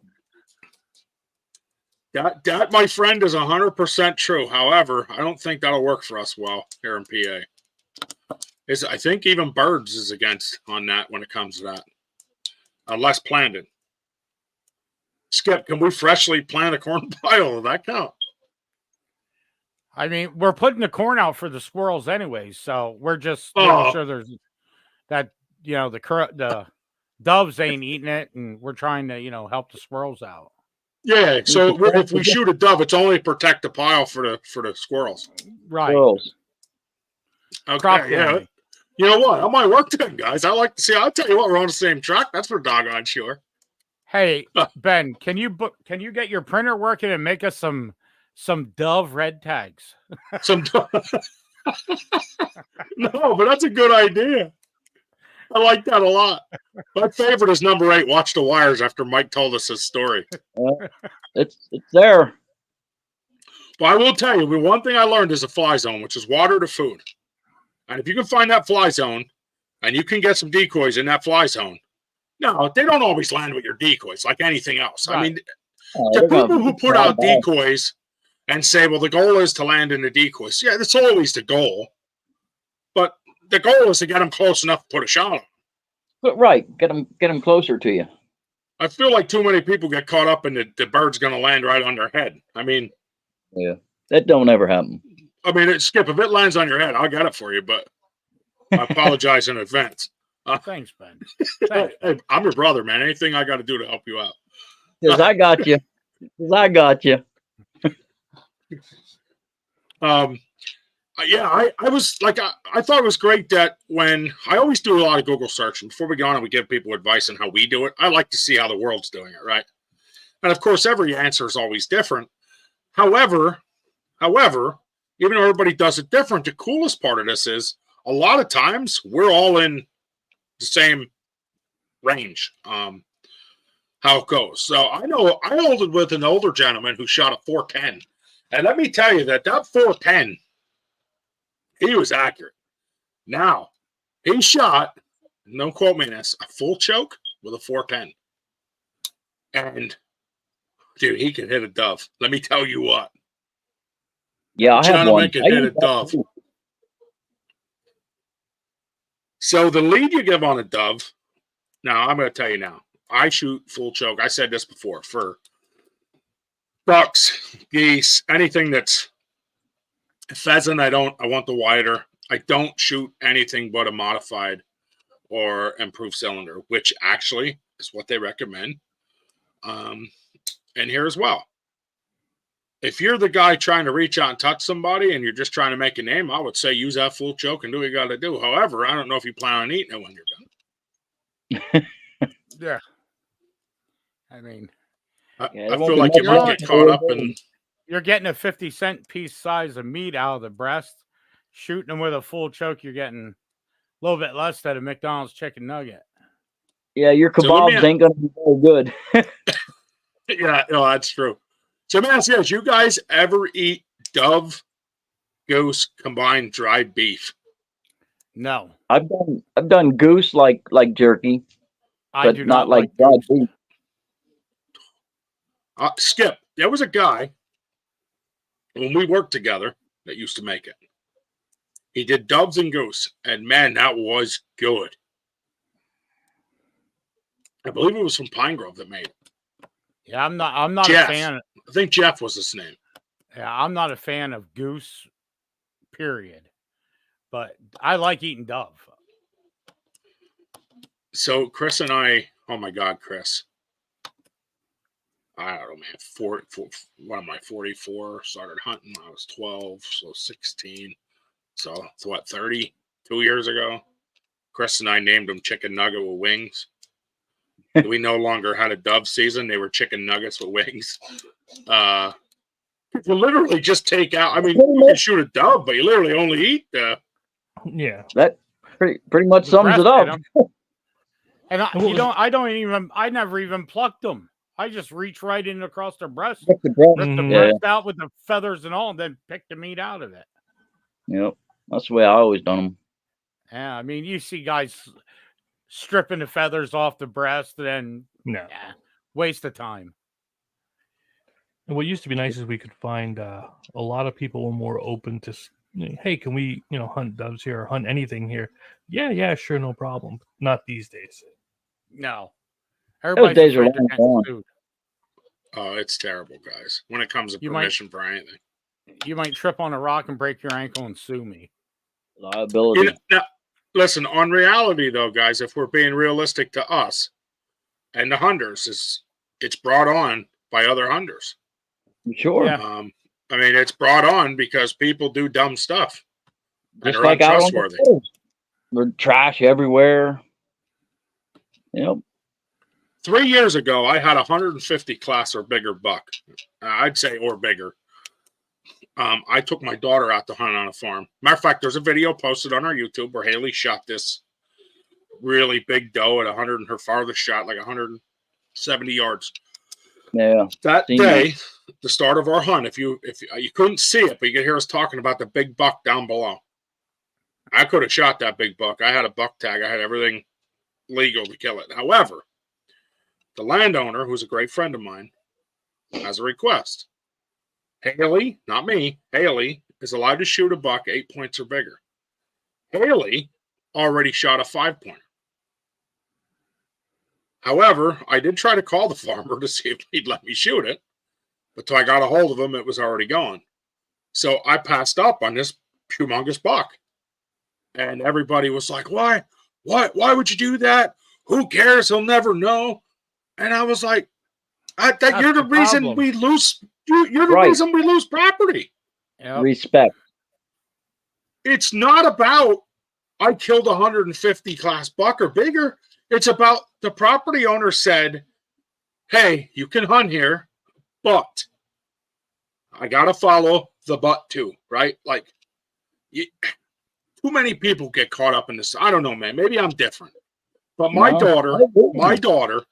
[SPEAKER 1] That, my friend, is 100% true. However, I don't think that'll work for us well here in PA. I think even Birds is against on that when it comes to that. Unless planted. Skip, can we freshly plant a corn pile? Will that count?
[SPEAKER 2] I mean, we're putting the corn out for the squirrels anyways, so we're just making sure there's that, the doves ain't eating it, and we're trying to, help the squirrels out.
[SPEAKER 1] Yeah, so if we shoot a dove, it's only to protect the pile for the squirrels.
[SPEAKER 2] Right.
[SPEAKER 3] Squirrels.
[SPEAKER 1] Okay, yeah. You know what? I might work then, guys. I like to see. I'll tell you what, we're on the same track. That's for doggone sure.
[SPEAKER 2] Hey, Ben, can you get your printer working and make us some dove red tags?
[SPEAKER 1] No, but that's a good idea. I like that a lot. My favorite is number 8. Watch the wires. After Mike told us his story,
[SPEAKER 3] it's there.
[SPEAKER 1] Well, I will tell you, one thing I learned is a fly zone, which is water to food. And if you can find that fly zone, and you can get some decoys in that fly zone, no, they don't always land with your decoys like anything else. Right. I mean, the people who put out decoys and say, well, the goal is to land in the decoys. Yeah, that's always the goal. But the goal is to get them close enough to put a shot on.
[SPEAKER 3] But right, get them closer to you.
[SPEAKER 1] I feel like too many people get caught up in the bird's going to land right on their head. I mean,
[SPEAKER 3] yeah, that don't ever happen.
[SPEAKER 1] I mean, Skip, if it lands on your head, I'll get it for you, but I apologize in advance.
[SPEAKER 2] Thanks, Ben.
[SPEAKER 1] Hey, I'm your brother, man. Anything I got to do to help you out.
[SPEAKER 3] Because I got you. I was like, I thought it was great that when I always do a lot of Google searching before we go on and we give people advice on how we do it. I like to see how the world's doing it, right? And of course, every answer is always different. However, even though everybody does it different, the coolest part of this is a lot of times we're all in the same range. How it goes. So I know I holded with an older gentleman who shot a 410. And let me tell you that 410, he was accurate. Now, he shot
[SPEAKER 1] no quote me on this, a full choke with a 410. And dude, he could hit a dove. Let me tell you what.
[SPEAKER 3] Yeah, I have one.
[SPEAKER 1] Gentleman could hit a dove. So the lead you give on a dove, now I'm going to tell you now, I shoot full choke. I said this before, for ducks, geese, anything that's pheasant, I want the wider. I don't shoot anything but a modified or improved cylinder, which actually is what they recommend. And here as well. If you're the guy trying to reach out and touch somebody and you're just trying to make a name, I would say use that full choke and do what you got to do. However, I don't know if you plan on eating it when you're done.
[SPEAKER 2] Yeah. I mean,
[SPEAKER 1] I
[SPEAKER 3] Yeah, it won't
[SPEAKER 1] feel
[SPEAKER 3] be
[SPEAKER 1] like you
[SPEAKER 3] much
[SPEAKER 1] might get
[SPEAKER 3] longer.
[SPEAKER 1] caught up in.
[SPEAKER 2] you're getting a 50-cent piece size of meat out of the breast. Shooting them with a full choke, you're getting a little bit less than a McDonald's chicken nugget.
[SPEAKER 3] Yeah, your
[SPEAKER 1] So let me-
[SPEAKER 3] kebabs ain't gonna be very good.
[SPEAKER 1] Yeah, no, that's true. So, man, yes, you guys ever eat dove, goose, combined dried beef?
[SPEAKER 2] No,
[SPEAKER 3] I've done goose like jerky,
[SPEAKER 2] I
[SPEAKER 3] but
[SPEAKER 2] do
[SPEAKER 3] not
[SPEAKER 2] not
[SPEAKER 3] like
[SPEAKER 2] like
[SPEAKER 3] dried
[SPEAKER 2] goose.
[SPEAKER 3] beef.
[SPEAKER 1] Skip, there was a guy when we worked together that used to make it. He did doves and goose, and man, that was good. I believe it was from Pine Grove that made it.
[SPEAKER 2] Yeah, I'm not
[SPEAKER 1] Jeff.
[SPEAKER 2] a fan.
[SPEAKER 1] I think Jeff was his name.
[SPEAKER 2] Yeah, I'm not a fan of goose. Period. But I like eating dove.
[SPEAKER 1] So Chris and I, oh my God, Chris. I don't know, man. What am I, 44? Started hunting when I was 12, so 16. So it's what, 32 years ago? Chris and I named them Chicken Nugget with Wings. We no longer had a dove season. They were chicken nuggets with wings. You literally just take out, I mean, you can shoot a dove, but you literally only eat
[SPEAKER 4] Yeah.
[SPEAKER 3] That pretty much
[SPEAKER 2] The
[SPEAKER 3] sums
[SPEAKER 2] breast
[SPEAKER 3] it up.
[SPEAKER 2] in 'em. And I never even plucked them. I just reached right in across their breast,
[SPEAKER 3] Pick the breast.
[SPEAKER 2] ripped the
[SPEAKER 4] Mhm.
[SPEAKER 2] breast out with the feathers and all, and then picked the meat out of it.
[SPEAKER 3] Yep, that's the way I always done them.
[SPEAKER 2] Yeah, I mean, you see guys stripping the feathers off the breast, and
[SPEAKER 4] No.
[SPEAKER 2] yeah, waste of time.
[SPEAKER 4] And what used to be nice is we could find a lot of people were more open to, hey, can we, hunt doves here or hunt anything here? Yeah, sure, no problem. Not these days.
[SPEAKER 2] No, everybody's
[SPEAKER 3] days are
[SPEAKER 2] afraid they're
[SPEAKER 3] long
[SPEAKER 2] getting
[SPEAKER 3] gone.
[SPEAKER 2] sued.
[SPEAKER 1] Oh, it's terrible, guys. When it comes to
[SPEAKER 2] You might-
[SPEAKER 1] permission for anything.
[SPEAKER 2] You might trip on a rock and break your ankle and sue me.
[SPEAKER 3] Liability.
[SPEAKER 1] Now, listen, on reality, though, guys, if we're being realistic to us and the hunters, it's brought on by other hunters.
[SPEAKER 3] Sure.
[SPEAKER 2] Yeah.
[SPEAKER 1] I mean, it's brought on because people do dumb stuff. And
[SPEAKER 3] Just
[SPEAKER 1] they're
[SPEAKER 3] like out on the
[SPEAKER 1] untrustworthy.
[SPEAKER 3] coast. There's trash everywhere. Yep.
[SPEAKER 1] 3 years ago, I had 150 class or bigger buck. I'd say or bigger. I took my daughter out to hunt on a farm. Matter of fact, there's a video posted on our YouTube where Haley shot this really big doe at 100, and her farthest shot like 170 yards.
[SPEAKER 3] Yeah.
[SPEAKER 1] That
[SPEAKER 3] Seen
[SPEAKER 1] day, the start of our hunt, if you couldn't see it, but you could hear us talking about the big buck down below. I could have shot that big buck. I had a buck tag. I had everything legal to kill it. However, the landowner, who's a great friend of mine, has a request. Haley, not me, Haley is allowed to shoot a buck 8 points or bigger. Haley already shot a 5-pointer. However, I did try to call the farmer to see if he'd let me shoot it, but till I got a hold of him, it was already gone. So I passed up on this humongous buck. And everybody was like, why would you do that? Who cares? He'll never know. And I was like, you're the reason
[SPEAKER 2] problem.
[SPEAKER 1] we lose. You're the
[SPEAKER 3] Right.
[SPEAKER 1] reason we lose property.
[SPEAKER 2] Yep.
[SPEAKER 3] Respect.
[SPEAKER 1] It's not about I killed 150 class buck or bigger. It's about the property owner said, hey, you can hunt here, but I got to follow the but too, right? Like, too many people get caught up in this. I don't know, man. Maybe I'm different. But my
[SPEAKER 3] No,
[SPEAKER 1] daughter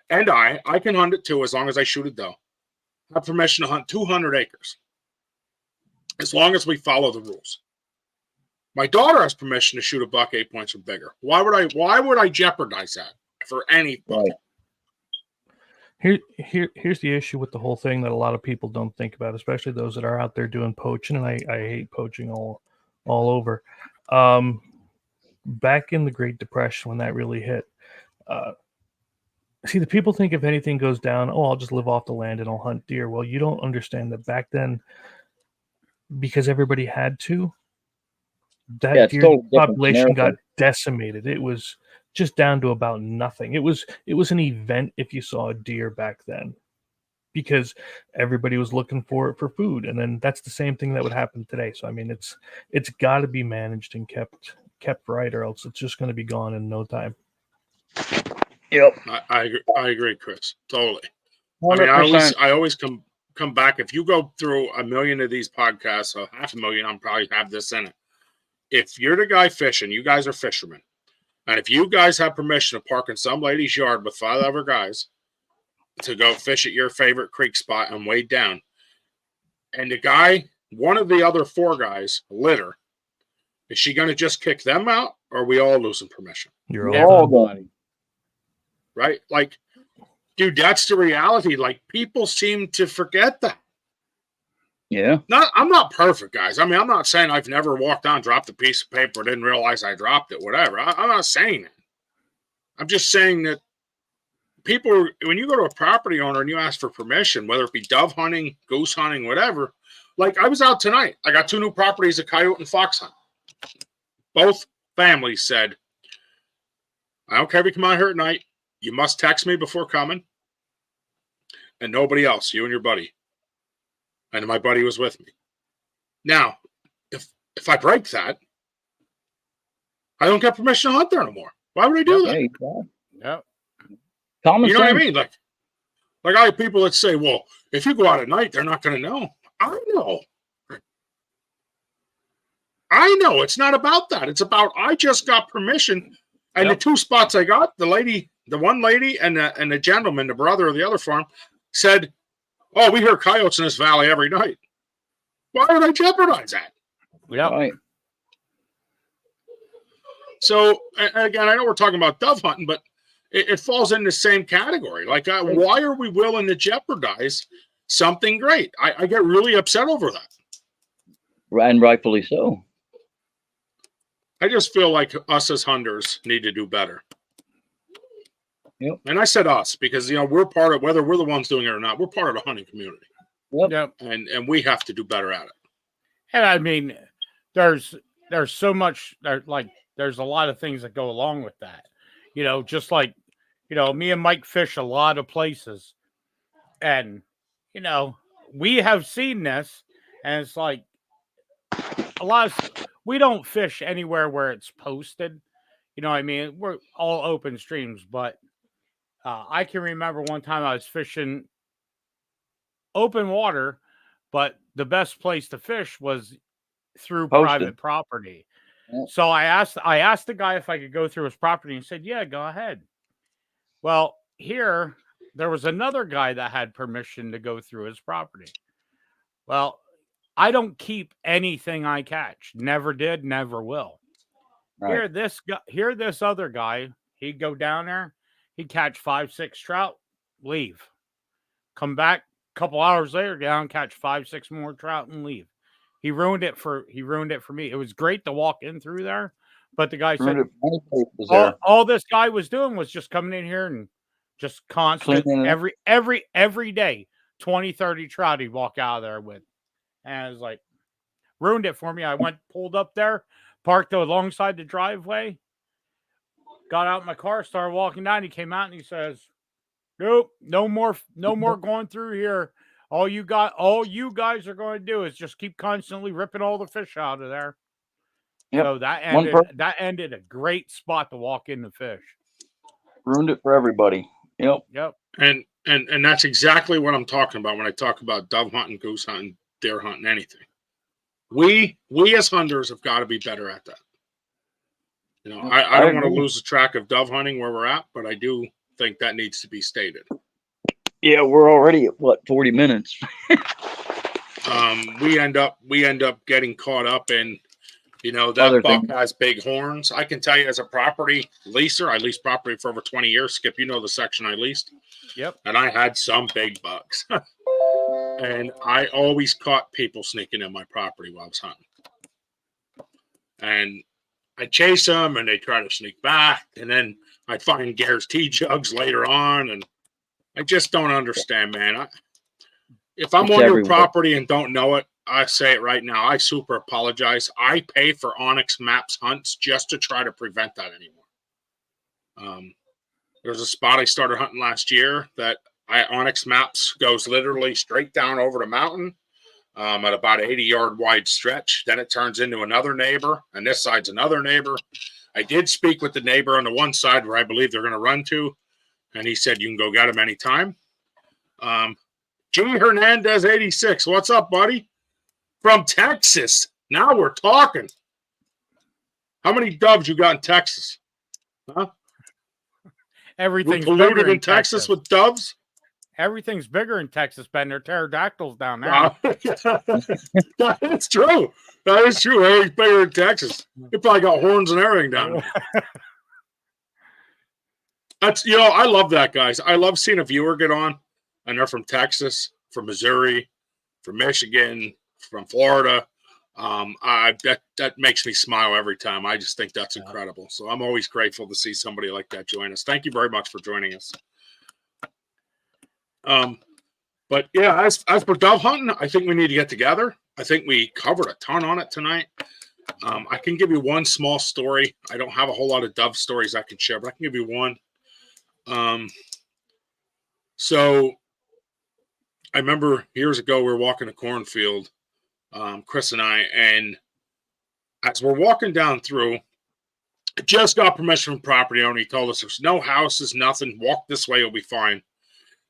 [SPEAKER 1] and I can hunt it too as long as I shoot a doe. I have permission to hunt 200 acres. As long as we follow the rules. My daughter has permission to shoot a buck 8 points or bigger. Why would I jeopardize that for any buck?
[SPEAKER 4] Right. Here's the issue with the whole thing that a lot of people don't think about, especially those that are out there doing poaching, and I hate poaching all over. Back in the Great Depression, when that really hit, see, the people think if anything goes down, oh, I'll just live off the land and I'll hunt deer. Well, you don't understand that back then, because everybody had to, that deer population got decimated. It was just down to about nothing. It was an event if you saw a deer back then, because everybody was looking for it for food, and then that's the same thing that would happen today. So I mean, it's got to be managed and kept right, or else it's just going to be gone in no time.
[SPEAKER 3] Yep,
[SPEAKER 1] I agree, Chris. Totally.
[SPEAKER 3] 100%.
[SPEAKER 1] I mean, I always come back. If you go through 1 million of these podcasts, so 500,000, I'm probably have this in it. If you're the guy fishing, you guys are fishermen. And if you guys have permission to park in some lady's yard with 5 other guys to go fish at your favorite creek spot and wade down, and the guy, one of the other 4 guys, litter, is she going to just kick them out, or are we all losing permission?
[SPEAKER 4] You're
[SPEAKER 3] all going.
[SPEAKER 1] Right? Like, dude, that's the reality. Like, people seem to forget that.
[SPEAKER 3] Yeah.
[SPEAKER 1] I'm not perfect, guys. I mean, I'm not saying I've never walked down, dropped a piece of paper, didn't realize I dropped it, whatever. I'm not saying that. I'm just saying that people, when you go to a property owner and you ask for permission, whether it be dove hunting, goose hunting, whatever, like I was out tonight. I got 2 new properties, a coyote and fox hunt. Both families said, I don't care if you come out here at night. You must text me before coming. And nobody else, you and your buddy. And my buddy was with me. Now, if I break that, I don't get permission to hunt there anymore. Why would I do that?
[SPEAKER 2] Yep.
[SPEAKER 3] Common
[SPEAKER 1] You know
[SPEAKER 3] sense.
[SPEAKER 1] what I mean? Like I have people that say, well, if you go out at night, they're not going to know. I know. It's not about that. It's about I just got permission. And the 2 spots I got, the one lady and the gentleman, the brother of the other farm, said, oh, we hear coyotes in this valley every night. Why would I jeopardize that?
[SPEAKER 2] Yeah.
[SPEAKER 3] Right.
[SPEAKER 1] So, again, I know we're talking about dove hunting, but it falls in the same category. Like, why are we willing to jeopardize something great? I get really upset over that.
[SPEAKER 3] And rightfully so.
[SPEAKER 1] I just feel like us as hunters need to do better.
[SPEAKER 3] Yep.
[SPEAKER 1] And I said us because, we're part of, whether we're the ones doing it or not, we're part of the hunting community.
[SPEAKER 3] Yep.
[SPEAKER 1] And we have to do better at it.
[SPEAKER 2] And I mean, there's so much, there's a lot of things that go along with that. Just like, me and Mike fish a lot of places. And, we have seen this. And it's like, we don't fish anywhere where it's posted. I mean, we're all open streams. But I can remember one time I was fishing open water, but the best place to fish was through private property. Yeah. So I asked the guy if I could go through his property, and he said, yeah, go ahead. Well, here there was another guy that had permission to go through his property. Well, I don't keep anything I catch. Never did, never will. Right. Here this other guy, he'd go down there, he'd catch 5-6 trout, leave. Come back a couple hours later, get down, catch 5-6 more trout and leave. He ruined it for me. It was great to walk in through there, but the guy said all this guy was doing was just coming in here and just constant every day, 20, 30 trout he'd walk out of there with. And I was like, ruined it for me. I pulled up there, parked alongside the driveway, got out in my car, started walking down. He came out and he says, nope, no more going through here. All you guys are going to do is just keep constantly ripping all the fish out of there. Yep. So that ended a great spot to walk in to fish.
[SPEAKER 3] Ruined it for everybody. Yep.
[SPEAKER 1] And that's exactly what I'm talking about when I talk about dove hunting, goose hunting, deer hunting, anything. We as hunters have got to be better at that. I don't want to lose the track of dove hunting where we're at, but I do think that needs to be stated.
[SPEAKER 3] Yeah, we're already at 40 minutes.
[SPEAKER 1] We end up getting caught up in You know,
[SPEAKER 3] Other
[SPEAKER 1] that buck
[SPEAKER 3] thing.
[SPEAKER 1] has big horns. I can tell you as a property leaser, I leased property for over 20 years. Skip, you know the section I leased.
[SPEAKER 2] Yep.
[SPEAKER 1] And I had some big bucks. And I always caught people sneaking in my property while I was hunting. And I chase them and they try to sneak back. And then I find Gare's tea jugs later on. And I just don't understand, man. If I'm
[SPEAKER 3] It's
[SPEAKER 1] on your
[SPEAKER 3] everywhere.
[SPEAKER 1] property and don't know it, I say it right now. I super apologize. I pay for Onyx Maps hunts just to try to prevent that anymore. There's a spot I started hunting last year that Onyx Maps goes literally straight down over the mountain at about 80-yard wide stretch. Then it turns into another neighbor, and this side's another neighbor. I did speak with the neighbor on the one side where I believe they're going to run to, and he said you can go get him anytime. G. Hernandez 86, what's up, buddy? From Texas. Now we're talking. How many doves you got in Texas? Huh?
[SPEAKER 2] Everything's
[SPEAKER 1] polluted
[SPEAKER 2] bigger
[SPEAKER 1] in Texas with doves?
[SPEAKER 2] Everything's bigger in Texas, Ben. They're pterodactyls down there.
[SPEAKER 1] That's true. That is true. Everything's bigger in Texas. They probably got horns and everything down there. That's, you know, I love that, guys. I love seeing a viewer get on, and they're from Texas, from Missouri, from Michigan, from Florida. That makes me smile every time. I just think that's incredible. So I'm always grateful to see somebody like that join us. Thank you very much for joining us. But yeah, as for dove hunting, I think we need to get together. I think we covered a ton on it tonight. I can give you one small story. I don't have a whole lot of dove stories I can share, but I can give you one. So I remember years ago we were walking a cornfield, Chris and I, and as we're walking down through, I just got permission from property owner. He told us there's no houses, nothing. Walk this way, you'll be fine.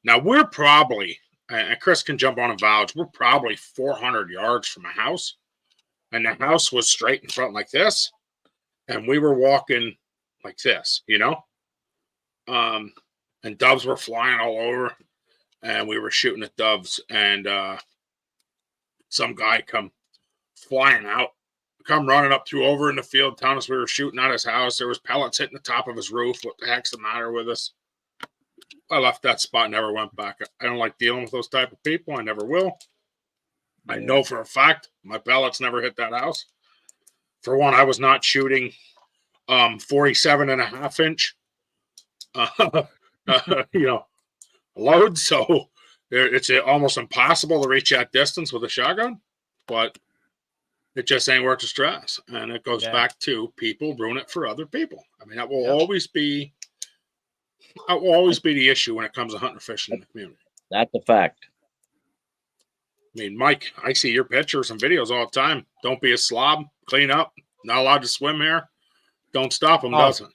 [SPEAKER 1] Now we're probably, and Chris can jump on and vouch, we're probably 400 yards from a house, and the house was straight in front like this, and we were walking like this, you know, and doves were flying all over, and we were shooting at doves, and some guy come flying out, come running up through over in the field, telling us we were shooting at his house. There was pellets hitting the top of his roof. What the heck's the matter with us? I left that spot and never went back. I don't like dealing with those type of people. I never will. I know for a fact my pellets never hit that house. For one, I was not shooting 47.5 inch, you know, load. So it's almost impossible to reach that distance with a shotgun, but it just ain't worth the stress. And it goes back to people ruin it for other people. I mean, that will always be the issue when it comes to hunting or fishing in the community.
[SPEAKER 3] That's a fact.
[SPEAKER 1] I mean, Mike, I see your pictures and videos all the time. Don't be a slob. Clean up. Not allowed to swim here. Don't stop them, doesn't.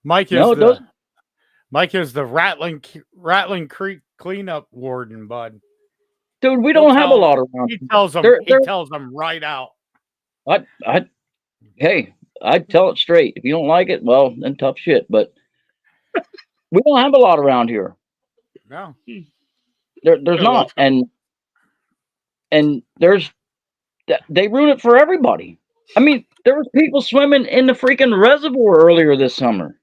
[SPEAKER 2] Mike is the Rattling Creek cleanup warden, bud.
[SPEAKER 3] Dude, we don't have a lot around.
[SPEAKER 2] He tells them right out.
[SPEAKER 3] Hey, I'd tell it straight. If you don't like it, well, then tough shit. But we don't have a lot around here.
[SPEAKER 2] No.
[SPEAKER 3] There's not. And they ruin it for everybody. I mean, there was people swimming in the freaking reservoir earlier this summer.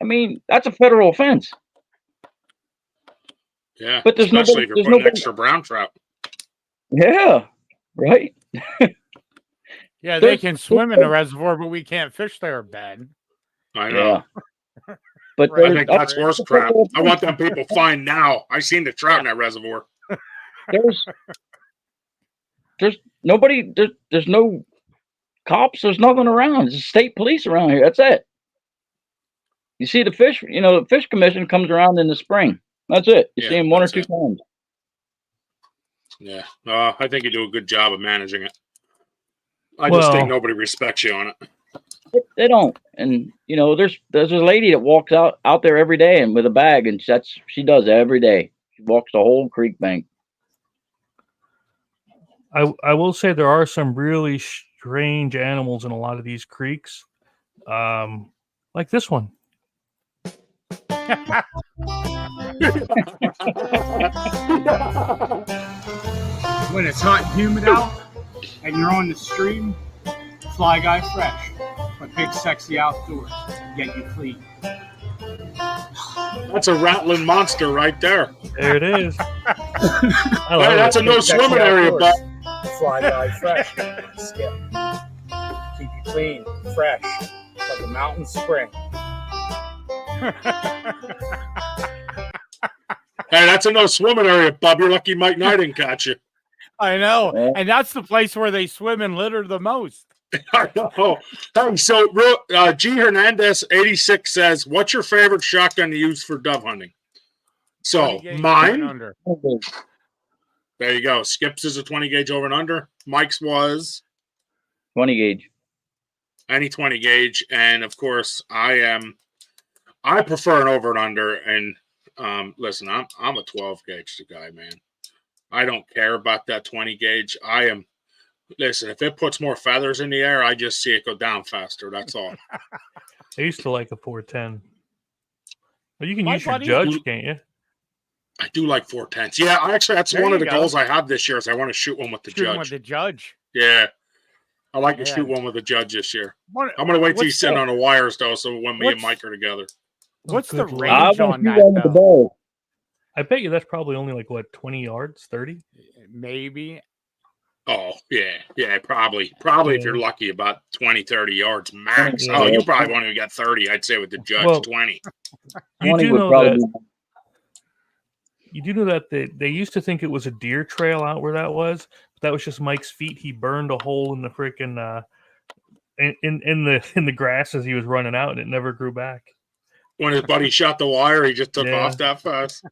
[SPEAKER 3] I mean, that's a federal offense.
[SPEAKER 1] Yeah,
[SPEAKER 3] but there's
[SPEAKER 1] especially
[SPEAKER 3] nobody,
[SPEAKER 1] if you're putting extra brown trout.
[SPEAKER 3] Yeah, right.
[SPEAKER 2] Yeah, they can swim in the reservoir, but we can't fish there, Ben.
[SPEAKER 1] I know.
[SPEAKER 3] Yeah. But
[SPEAKER 1] I think that's worse crap. I want them people fined now. I seen the trout in that reservoir.
[SPEAKER 3] There's nobody. There's no cops. There's nothing around. There's state police around here. That's it. You see the fish. You know, the fish commission comes around in the spring. That's it. You see them one or two times.
[SPEAKER 1] Yeah, I think you do a good job of managing it. I just think nobody respects you on it.
[SPEAKER 3] They don't. And you know, there's a lady that walks out there every day and with a bag, and she does every day. She walks the whole creek bank.
[SPEAKER 4] I will say there are some really strange animals in a lot of these creeks, like this one.
[SPEAKER 5] When it's hot and humid out and you're on the stream
[SPEAKER 2] Fly Guy Fresh, but big sexy outdoors. Get you clean.
[SPEAKER 1] That's a rattling monster right there.
[SPEAKER 4] There it is. I love
[SPEAKER 1] Hey, that's
[SPEAKER 4] it.
[SPEAKER 1] a no swimming area, but
[SPEAKER 2] Fly Guy Fresh. Skip. Keep you clean, fresh, like a mountain spring.
[SPEAKER 1] hey, that's a no swimming area, bub. You're lucky Mike Knight didn't catch you.
[SPEAKER 2] I know.
[SPEAKER 3] Yeah.
[SPEAKER 2] And that's the place where they swim and litter the most.
[SPEAKER 1] I know. Hey, so G Hernandez 86 says, "What's your favorite shotgun to use for dove hunting?" So
[SPEAKER 2] 20 gauge
[SPEAKER 1] mine.
[SPEAKER 2] under.
[SPEAKER 1] There you go. Skips is a 20 gauge over and under. Mike's was
[SPEAKER 3] 20 gauge.
[SPEAKER 1] any 20 gauge, and of course I prefer an over and under. And listen, I'm a 12 gauge guy, man. I don't care about that 20 gauge. Listen, if it puts more feathers in the air, I just see it go down faster. That's all.
[SPEAKER 4] I used to like a 410. Well, you can
[SPEAKER 2] My
[SPEAKER 4] use your
[SPEAKER 2] buddy-
[SPEAKER 4] judge, can't you?
[SPEAKER 1] I do like 410s. Yeah, that's
[SPEAKER 2] There
[SPEAKER 1] one
[SPEAKER 2] you
[SPEAKER 1] of the
[SPEAKER 2] go.
[SPEAKER 1] goals I have this year is I want to shoot one with the
[SPEAKER 2] Shooting
[SPEAKER 1] judge.
[SPEAKER 2] with the judge.
[SPEAKER 1] Yeah. I like to
[SPEAKER 2] Yeah.
[SPEAKER 1] shoot one with the judge this year.
[SPEAKER 2] What-
[SPEAKER 1] I'm going to wait till
[SPEAKER 2] what's
[SPEAKER 1] he's sitting
[SPEAKER 2] the-
[SPEAKER 1] on the wires, though, so when me and
[SPEAKER 2] what's-
[SPEAKER 1] Mike are together.
[SPEAKER 2] What's the
[SPEAKER 4] Good lord.
[SPEAKER 3] I
[SPEAKER 2] range
[SPEAKER 3] want
[SPEAKER 2] on
[SPEAKER 3] to
[SPEAKER 2] that,
[SPEAKER 3] shoot one with the
[SPEAKER 2] though?
[SPEAKER 3] bow.
[SPEAKER 4] I bet you that's probably only like what 20 yards, 30.
[SPEAKER 2] Maybe.
[SPEAKER 1] Oh, yeah. Yeah, probably if you're lucky, about 20, 30 yards max.
[SPEAKER 4] Yeah.
[SPEAKER 1] Oh, you probably won't even get 30, I'd say, with the judge,
[SPEAKER 4] Well,
[SPEAKER 1] 20.
[SPEAKER 4] You
[SPEAKER 3] 20
[SPEAKER 4] do
[SPEAKER 3] would
[SPEAKER 4] know
[SPEAKER 3] probably
[SPEAKER 4] that. You do know that they used to think it was a deer trail out where that was, but that was just Mike's feet. He burned a hole in the freaking in the grass as he was running out, and it never grew back.
[SPEAKER 1] When his buddy shot the wire, he just took
[SPEAKER 4] Yeah.
[SPEAKER 1] off that fast.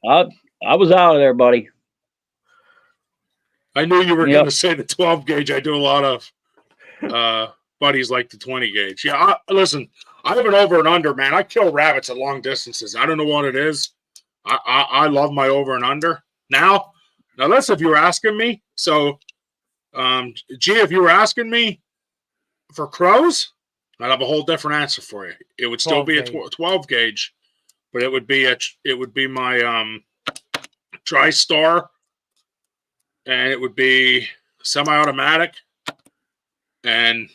[SPEAKER 3] I was out of there, buddy.
[SPEAKER 1] I knew you were
[SPEAKER 3] Yep.
[SPEAKER 1] going to say the 12 gauge. I do a lot of buddies like the 20 gauge. Yeah, listen, I have an over and under, man. I kill rabbits at long distances. I don't know what it is. I love my over and under. Now listen, if you were asking me, so G, if you were asking me for crows, I'd have a whole different answer for you. It would still
[SPEAKER 2] 12
[SPEAKER 1] be a
[SPEAKER 2] gauge.
[SPEAKER 1] 12 gauge, but it would be my TriStar, and it would be semi-automatic, and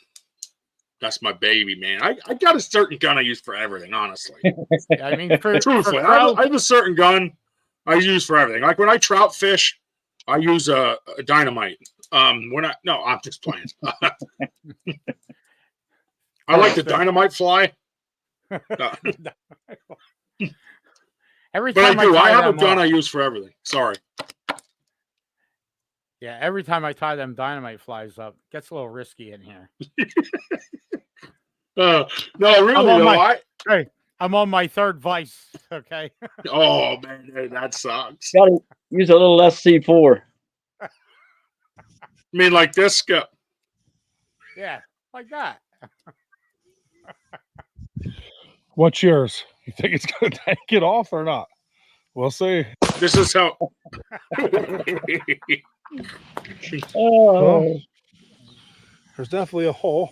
[SPEAKER 1] that's my baby, man. I got a certain gun I use for everything, honestly.
[SPEAKER 2] I mean, for
[SPEAKER 1] Truthfully,
[SPEAKER 2] crow,
[SPEAKER 1] I have a certain gun I use for everything. Like when I trout fish, I use a dynamite. I'm just playing. I like the dynamite fly.
[SPEAKER 2] every
[SPEAKER 1] But I
[SPEAKER 2] time
[SPEAKER 1] do. I
[SPEAKER 2] tie
[SPEAKER 1] have a
[SPEAKER 2] them
[SPEAKER 1] gun
[SPEAKER 2] up-
[SPEAKER 1] I use for everything. Sorry.
[SPEAKER 2] Yeah, every time I tie them dynamite flies up, gets a little risky in here.
[SPEAKER 1] No, really
[SPEAKER 2] I'm on
[SPEAKER 1] though.
[SPEAKER 2] I'm on my third vice. Okay.
[SPEAKER 1] Oh man, that sucks.
[SPEAKER 3] Gotta use a little SC4.
[SPEAKER 1] I mean, like this guy.
[SPEAKER 2] Yeah, like that.
[SPEAKER 5] What's yours? You think it's going to take it off or not? We'll see.
[SPEAKER 1] This is how.
[SPEAKER 3] Oh,
[SPEAKER 5] There's definitely a hole.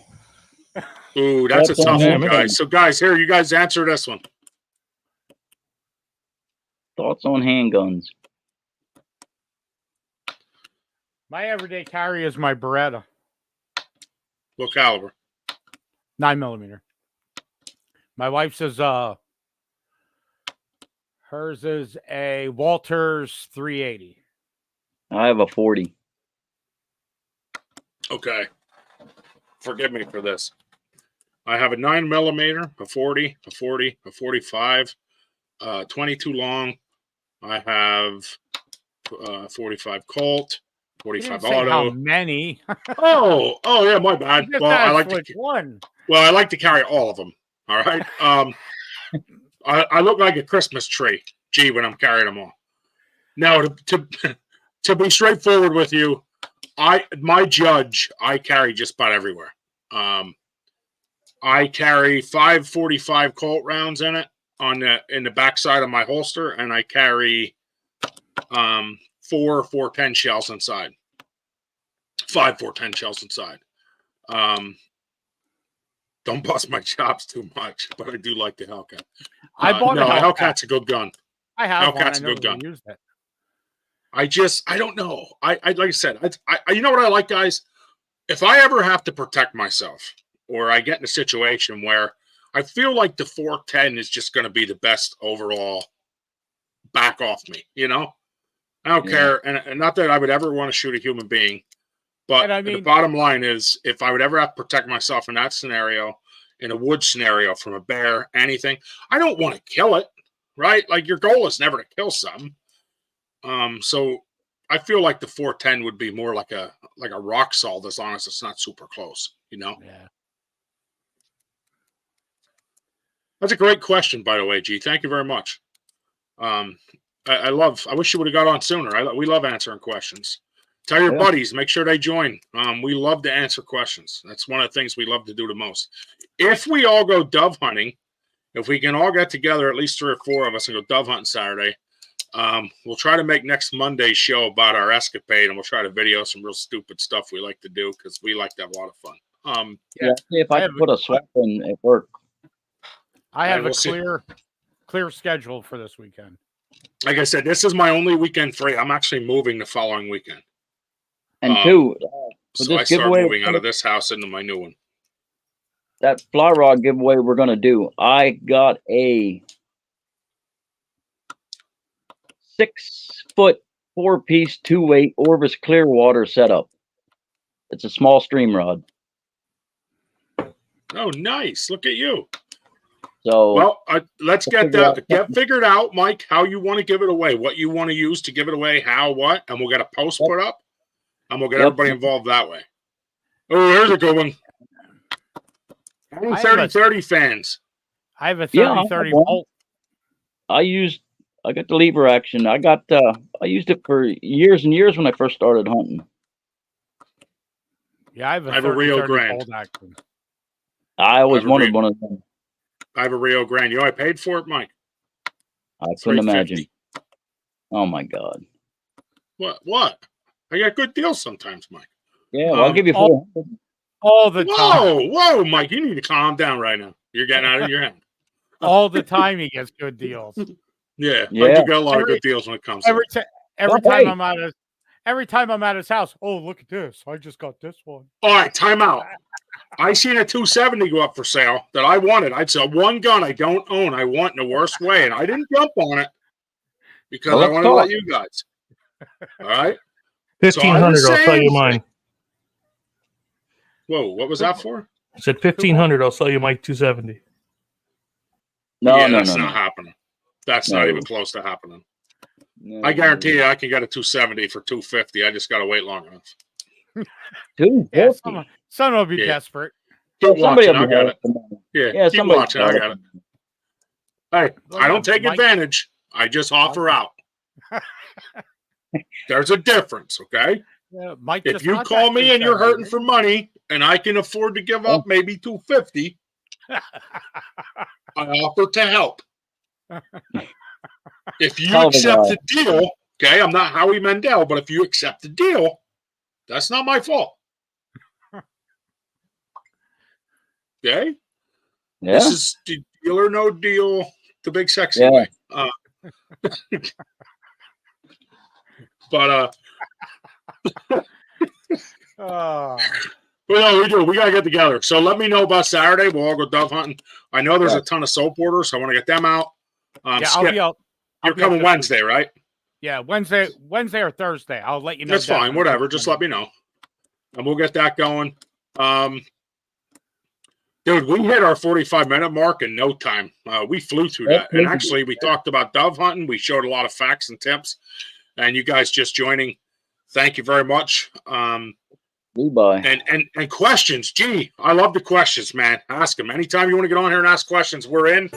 [SPEAKER 1] Ooh, that's a
[SPEAKER 3] That's
[SPEAKER 1] tough
[SPEAKER 5] on
[SPEAKER 1] one,
[SPEAKER 5] him.
[SPEAKER 1] guys. So, guys, here, you guys answer this one.
[SPEAKER 3] thoughts on handguns?
[SPEAKER 2] My everyday carry is my Beretta,
[SPEAKER 1] What caliber?
[SPEAKER 2] 9mm. My wife says hers is a Walters 380.
[SPEAKER 3] I have a 40.
[SPEAKER 1] Okay. Forgive me for this. I have a 9mm, a 40, a 40, a 45, 22 long. I have 45 Colt,
[SPEAKER 2] You didn't
[SPEAKER 1] 45
[SPEAKER 2] say how
[SPEAKER 1] auto.
[SPEAKER 2] many.
[SPEAKER 1] Oh, yeah, my bad.
[SPEAKER 2] You just
[SPEAKER 1] Well, I
[SPEAKER 2] asked
[SPEAKER 1] like
[SPEAKER 2] which
[SPEAKER 1] to.
[SPEAKER 2] one.
[SPEAKER 1] Well, I like to carry all of them. All right. I look like a Christmas tree, gee, when I'm carrying them all. Now, to be straightforward with you, my judge I carry just about everywhere. I carry 545 Colt rounds in it in the backside of my holster, and I carry 4 410 shells inside. 5 410 shells inside. Don't bust my chops too much, but I do like the Hellcat.
[SPEAKER 2] I bought a Hellcat.
[SPEAKER 1] Hellcat's a good gun.
[SPEAKER 2] I have one. I
[SPEAKER 1] Hellcat's a
[SPEAKER 2] never
[SPEAKER 1] good gun.
[SPEAKER 2] used it.
[SPEAKER 1] I don't know. I like I said, I you know what I like, guys? if I ever have to protect myself, or I get in a situation where I feel like the 410 is just going to be the best overall back off me, you know? I don't care. And not that I would ever want to shoot a human being, but the bottom line is if I would ever have to protect myself in that scenario, in a wood scenario from a bear, anything, I don't want to kill it, right? Like your goal is never to kill something. So I feel like the 410 would be more like a rock salt as long as it's not super close, you know?
[SPEAKER 2] Yeah.
[SPEAKER 1] That's a great question, by the way, G. Thank you very much. I wish you would have got on sooner. We love answering questions. Tell your buddies, make sure they join. We love to answer questions. That's one of the things we love to do the most. If we all go dove hunting, if we can all get together, at least 3 or 4 of us, and go dove hunting Saturday, we'll try to make next Monday's show about our escapade, and we'll try to video some real stupid stuff we like to do because we like to have a lot of fun.
[SPEAKER 3] If I could put a swap in at work.
[SPEAKER 2] I have a clear schedule for this weekend.
[SPEAKER 1] Like I said, this is my only weekend free. I'm actually moving the following weekend.
[SPEAKER 3] And 2,
[SPEAKER 1] so I start moving out of this house into my new one.
[SPEAKER 3] That fly rod giveaway we're going to do, I got a 6-foot 4-piece 2-weight Orvis Clearwater setup. It's a small stream rod.
[SPEAKER 1] Oh, nice. Look at you.
[SPEAKER 3] So,
[SPEAKER 1] well, let's get figured out, Mike, how you want to give it away, what you want to use to give it away, how, what, and we'll get a post put up, and we'll get everybody involved that way. Oh, here's a good one. 30-30 fans.
[SPEAKER 2] I have a 30-30 Bolt.
[SPEAKER 3] I got the lever action. I used it for years and years when I first started hunting.
[SPEAKER 2] Yeah, I have a
[SPEAKER 1] Rio Grande.
[SPEAKER 2] Bolt action.
[SPEAKER 3] I always wanted one of them.
[SPEAKER 1] I have a Rio Grande. You know I paid for it, Mike?
[SPEAKER 3] I couldn't imagine. Oh, my God.
[SPEAKER 1] What? I got good deals sometimes, Mike.
[SPEAKER 3] Yeah, well, I'll give you 400.
[SPEAKER 2] All the time.
[SPEAKER 1] Whoa, Mike, you need to calm down right now. You're getting out of your hand.
[SPEAKER 2] All the time he gets good deals.
[SPEAKER 1] Yeah. Mike, you got a lot of good deals when it comes to it.
[SPEAKER 2] Every time I'm at his house, oh, look at this. I just got this one.
[SPEAKER 1] All right, time out. I seen a 270 go up for sale that I wanted. I'd sell one gun I don't own. I want in the worst way, and I didn't jump on it because I wanted to let you guys. All right,
[SPEAKER 4] 1,500. I'll sell you mine.
[SPEAKER 1] Whoa, what was that for?
[SPEAKER 4] I said 1,500. I'll sell you my 270.
[SPEAKER 1] That's not happening. That's not even close to happening. I guarantee you, I can get a 270 for 250. I just got to wait long enough.
[SPEAKER 3] Yeah,
[SPEAKER 2] someone will be desperate.
[SPEAKER 1] Keep watching, I got it. Yeah, keep watching, I got it. Hey, I don't take advantage. I just offer out. There's a difference, okay?
[SPEAKER 2] Yeah, Mike,
[SPEAKER 1] if you call me and you're hurting for money, and I can afford to give up maybe 250, I offer to help. If you accept the deal, okay, I'm not Howie Mandel, but if you accept the deal, that's not my fault. Okay?
[SPEAKER 3] Yeah.
[SPEAKER 1] This is the deal or no deal, the big sexy way. But no, we do. We gotta get together. So let me know about Saturday. We'll all go dove hunting. I know there's a ton of soap orders. So I want to get them out.
[SPEAKER 2] I'll be out.
[SPEAKER 1] You're coming Wednesday, right?
[SPEAKER 2] Yeah, Wednesday or Thursday. I'll let you know.
[SPEAKER 1] That's fine. Whatever. Just let me know, and we'll get that going. Dude, we hit our 45-minute mark in no time. We flew through that, and actually, we talked about dove hunting. We showed a lot of facts and tips, and you guys just joining. Thank you very much.
[SPEAKER 3] Goodbye.
[SPEAKER 1] And questions. Gee, I love the questions, man. Ask them anytime you want to get on here and ask questions. We're in.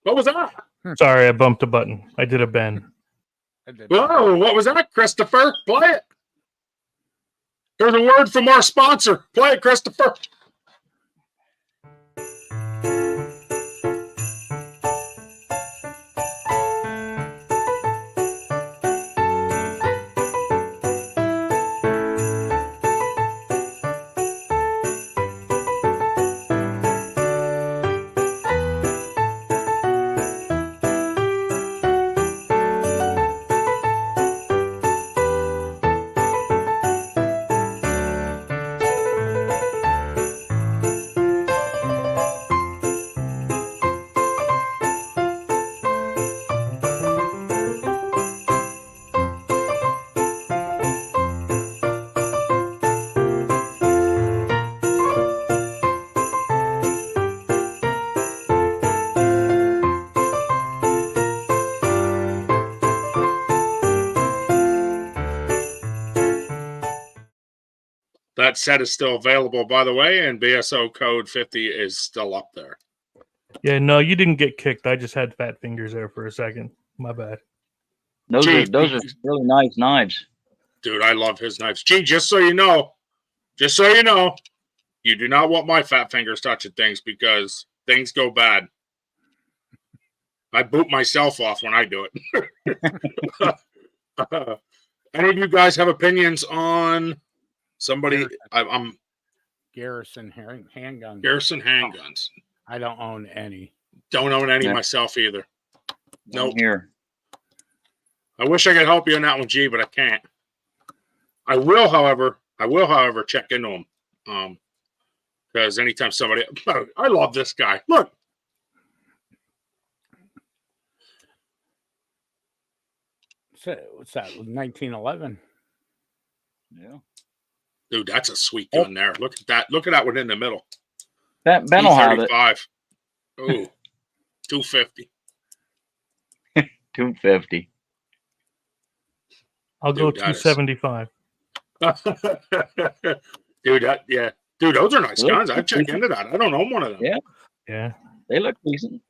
[SPEAKER 1] What was that?
[SPEAKER 4] Sorry, I bumped a button. I did a bend.
[SPEAKER 1] Whoa, what was that, Christopher? Play it. There's a word from our sponsor. Play it, Christopher. That set is still available, by the way, and BSO code 50 is still up there.
[SPEAKER 4] Yeah, no, you didn't get kicked. I just had fat fingers there for a second. My bad.
[SPEAKER 3] Those
[SPEAKER 1] Gee,
[SPEAKER 3] are really nice knives.
[SPEAKER 1] dude, I love his knives. Gee, just so you know, you do not want my fat fingers touching things because things go bad. I boot myself off when I do it. Any of you guys have opinions on somebody? I'm
[SPEAKER 2] Garrison handguns.
[SPEAKER 1] Garrison handguns.
[SPEAKER 2] I don't own any.
[SPEAKER 1] Don't own any
[SPEAKER 3] Yeah.
[SPEAKER 1] myself either. Nope.
[SPEAKER 3] Here.
[SPEAKER 1] I wish I could help you on that one, G, but I can't. I will, however, check into them. Because anytime somebody, I love this guy. Look.
[SPEAKER 2] What's that? 1911.
[SPEAKER 3] Yeah.
[SPEAKER 1] Dude, that's a sweet gun there. Look at that. Look at that one in the middle.
[SPEAKER 3] Ben will have it.
[SPEAKER 1] E35. Ooh, 250.
[SPEAKER 3] 250.
[SPEAKER 4] I'll go
[SPEAKER 1] Dude, that is-
[SPEAKER 4] 275.
[SPEAKER 1] Dude, yeah. Dude, those are nice
[SPEAKER 3] Look.
[SPEAKER 1] guns. I've checked into that. I don't own one of them.
[SPEAKER 3] Yeah.
[SPEAKER 4] Yeah.
[SPEAKER 3] They look decent.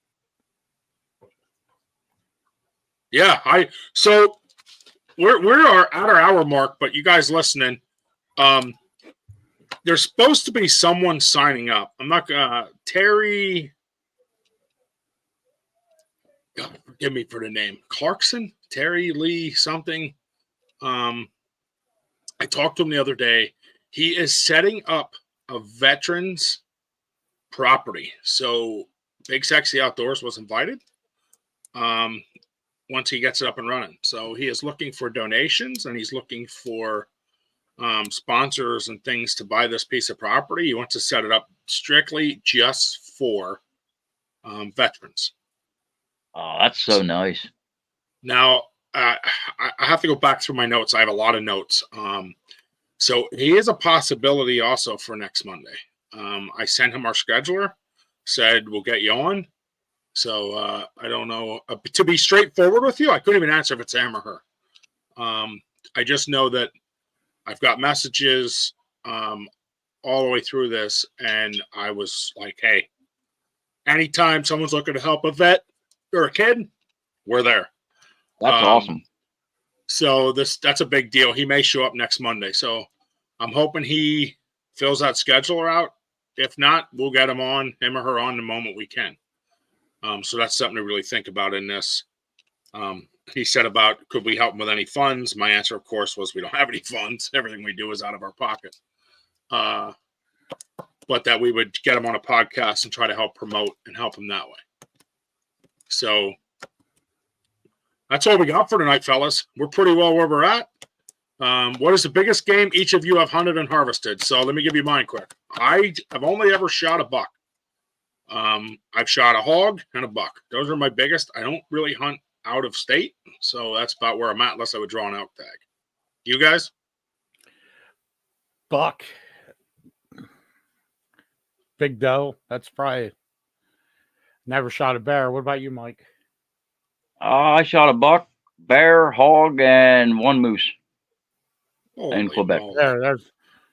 [SPEAKER 1] Yeah, so we're at our hour mark, but you guys listening, there's supposed to be someone signing up. I'm not gonna Terry. God, forgive me for the name. Clarkson, Terry Lee, something. I talked to him the other day. He is setting up a veterans property. So Big Sexy Outdoors was invited. Once he gets it up and running. So he is looking for donations and he's looking for sponsors and things to buy this piece of property. He wants to set it up strictly just for veterans.
[SPEAKER 3] Oh, that's so nice.
[SPEAKER 1] Now, I have to go back through my notes. I have a lot of notes. So he is a possibility also for next Monday. I sent him our scheduler, said we'll get you on. So I don't know. To be straightforward with you, I couldn't even answer if it's him or her. I just know that I've got messages all the way through this, and I was like, hey, anytime someone's looking to help a vet or a kid, we're there.
[SPEAKER 3] That's awesome.
[SPEAKER 1] So that's a big deal. He may show up next Monday. So I'm hoping he fills that scheduler out. If not, we'll get him or her on the moment we can. So that's something to really think about in this. He said about, could we help him with any funds? My answer, of course, was we don't have any funds. Everything we do is out of our pocket. But that we would get him on a podcast and try to help promote and help him that way. So that's all we got for tonight, fellas. We're pretty well where we're at. What is the biggest game each of you have hunted and harvested? So let me give you mine quick. I have only ever shot a buck. I've shot a hog and a buck. Those are my biggest. I don't really hunt out of state, so that's about where I'm at unless I would draw an elk tag. You guys?
[SPEAKER 2] Buck. Big doe. That's probably never shot a bear. What about you, Mike?
[SPEAKER 3] I shot a buck, bear, hog, and one moose.
[SPEAKER 1] Holy
[SPEAKER 3] Quebec.
[SPEAKER 1] moly.
[SPEAKER 2] There's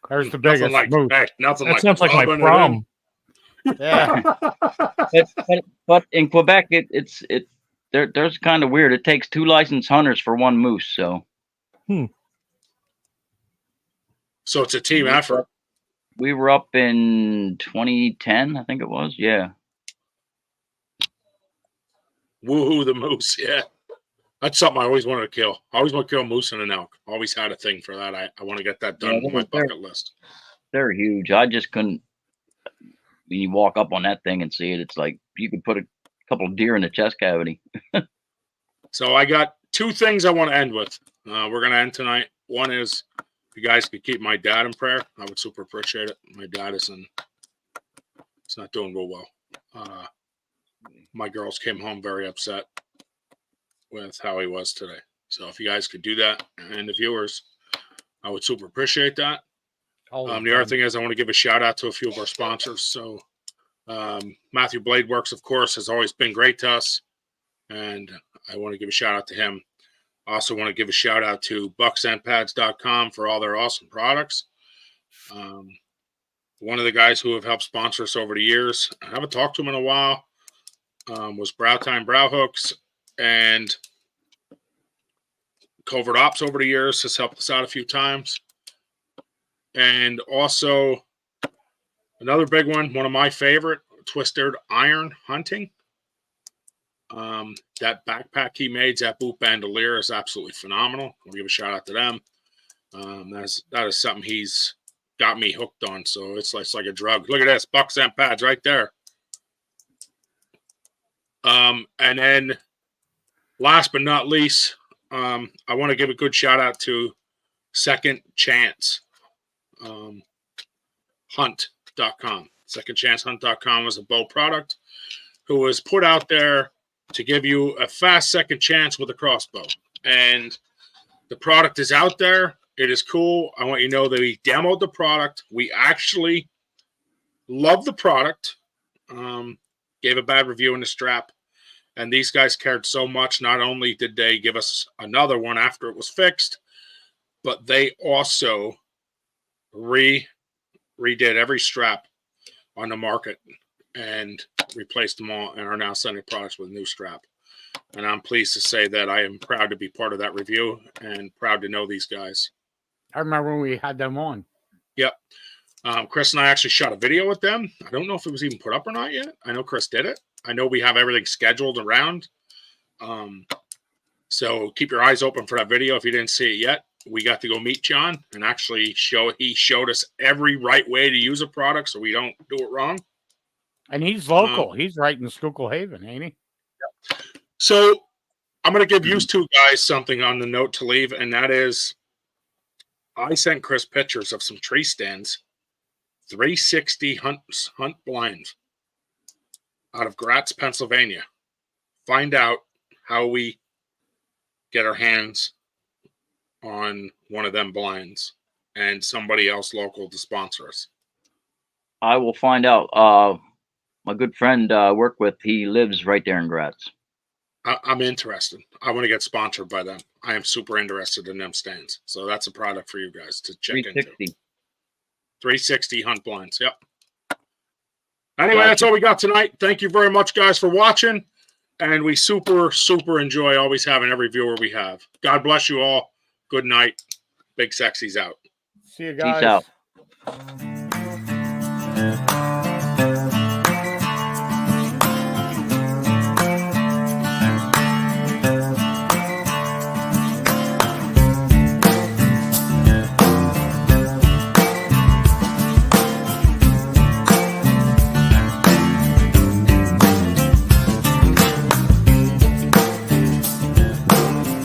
[SPEAKER 2] the
[SPEAKER 1] Nothing
[SPEAKER 2] biggest
[SPEAKER 1] like,
[SPEAKER 2] moose.
[SPEAKER 1] hey, nothing
[SPEAKER 4] That
[SPEAKER 1] like
[SPEAKER 4] sounds like my
[SPEAKER 1] rubbing it
[SPEAKER 4] prom.
[SPEAKER 2] Yeah.
[SPEAKER 3] But in Quebec, there's kind of weird. It takes 2 licensed hunters for one moose. So
[SPEAKER 1] So it's a team effort.
[SPEAKER 3] we were up in 2010, I think it was. Yeah.
[SPEAKER 1] Woohoo, the moose. Yeah. That's something I always wanted to kill. I always want to kill a moose and an elk. Always had a thing for that. I want to get that done
[SPEAKER 3] Yeah,
[SPEAKER 1] on my bucket list.
[SPEAKER 3] They're huge. I just couldn't. When you walk up on that thing and see it, it's like you could put a couple of deer in the chest cavity.
[SPEAKER 1] So I got 2 things I want to end with. We're going to end tonight. One is, if you guys could keep my dad in prayer, I would super appreciate it. My dad it's not doing real well. My girls came home very upset with how he was today. So if you guys could do that, and the viewers, I would super appreciate that. The other thing is I want to give a shout out to a few of our sponsors. So Matthew Bladeworks, of course, has always been great to us, and I want to give a shout out to him. I also want to give a shout out to bucksandpads.com for all their awesome products. One of the guys who have helped sponsor us over the years, I haven't talked to him in a while, was Brow Time Brow Hooks, and Covert Ops over the years has helped us out a few times. And also another big one of my favorite, Twisted Iron Hunting. That backpack he made, that boot bandolier, is absolutely phenomenal. I'll give a shout out to them. That is something he's got me hooked on. So it's like a drug. Look at this, buck scent pads right there. And then last but not least, I want to give a good shout out to Second Chance Hunt.com. SecondChanceHunt.com is a bow product who was put out there to give you a fast second chance with a crossbow. And the product is out there. It is cool. I want you to know that we demoed the product. We actually love the product. Gave a bad review in the strap. And these guys cared so much. Not only did they give us another one after it was fixed, but they also redid every strap on the market and replaced them all, and are now sending products with a new strap. And I'm pleased to say that I am proud to be part of that review and proud to know these guys.
[SPEAKER 2] I remember when we had them on.
[SPEAKER 1] Yep. Chris and I actually shot a video with them. I don't know if it was even put up or not yet. I know Chris did it. I know we have everything scheduled around. So keep your eyes open for that video if you didn't see it yet. We got to go meet John and actually he showed us every right way to use a product so we don't do it wrong.
[SPEAKER 2] And he's local. He's right in Schuylkill Haven, ain't he?
[SPEAKER 1] So I'm going to give you two guys something on the note to leave, and that is I sent Chris pictures of some tree stands, 360 hunt blinds out of Gratz, Pennsylvania. Find out how we get our hands on one of them blinds and somebody else local to sponsor us.
[SPEAKER 3] I will find out. My good friend I work with, he lives right there in Gratz.
[SPEAKER 1] I'm interested. I want to get sponsored by them. I am super interested in them stands. So that's a product for you guys to check
[SPEAKER 3] 360.
[SPEAKER 1] into. 360 hunt blinds. Yep. Anyway, that's all we got tonight. Thank you very much, guys, for watching. And we super, super enjoy always having every viewer we have. God bless you all. Good night. Big Sexy's out.
[SPEAKER 2] See you guys.
[SPEAKER 3] Peace out.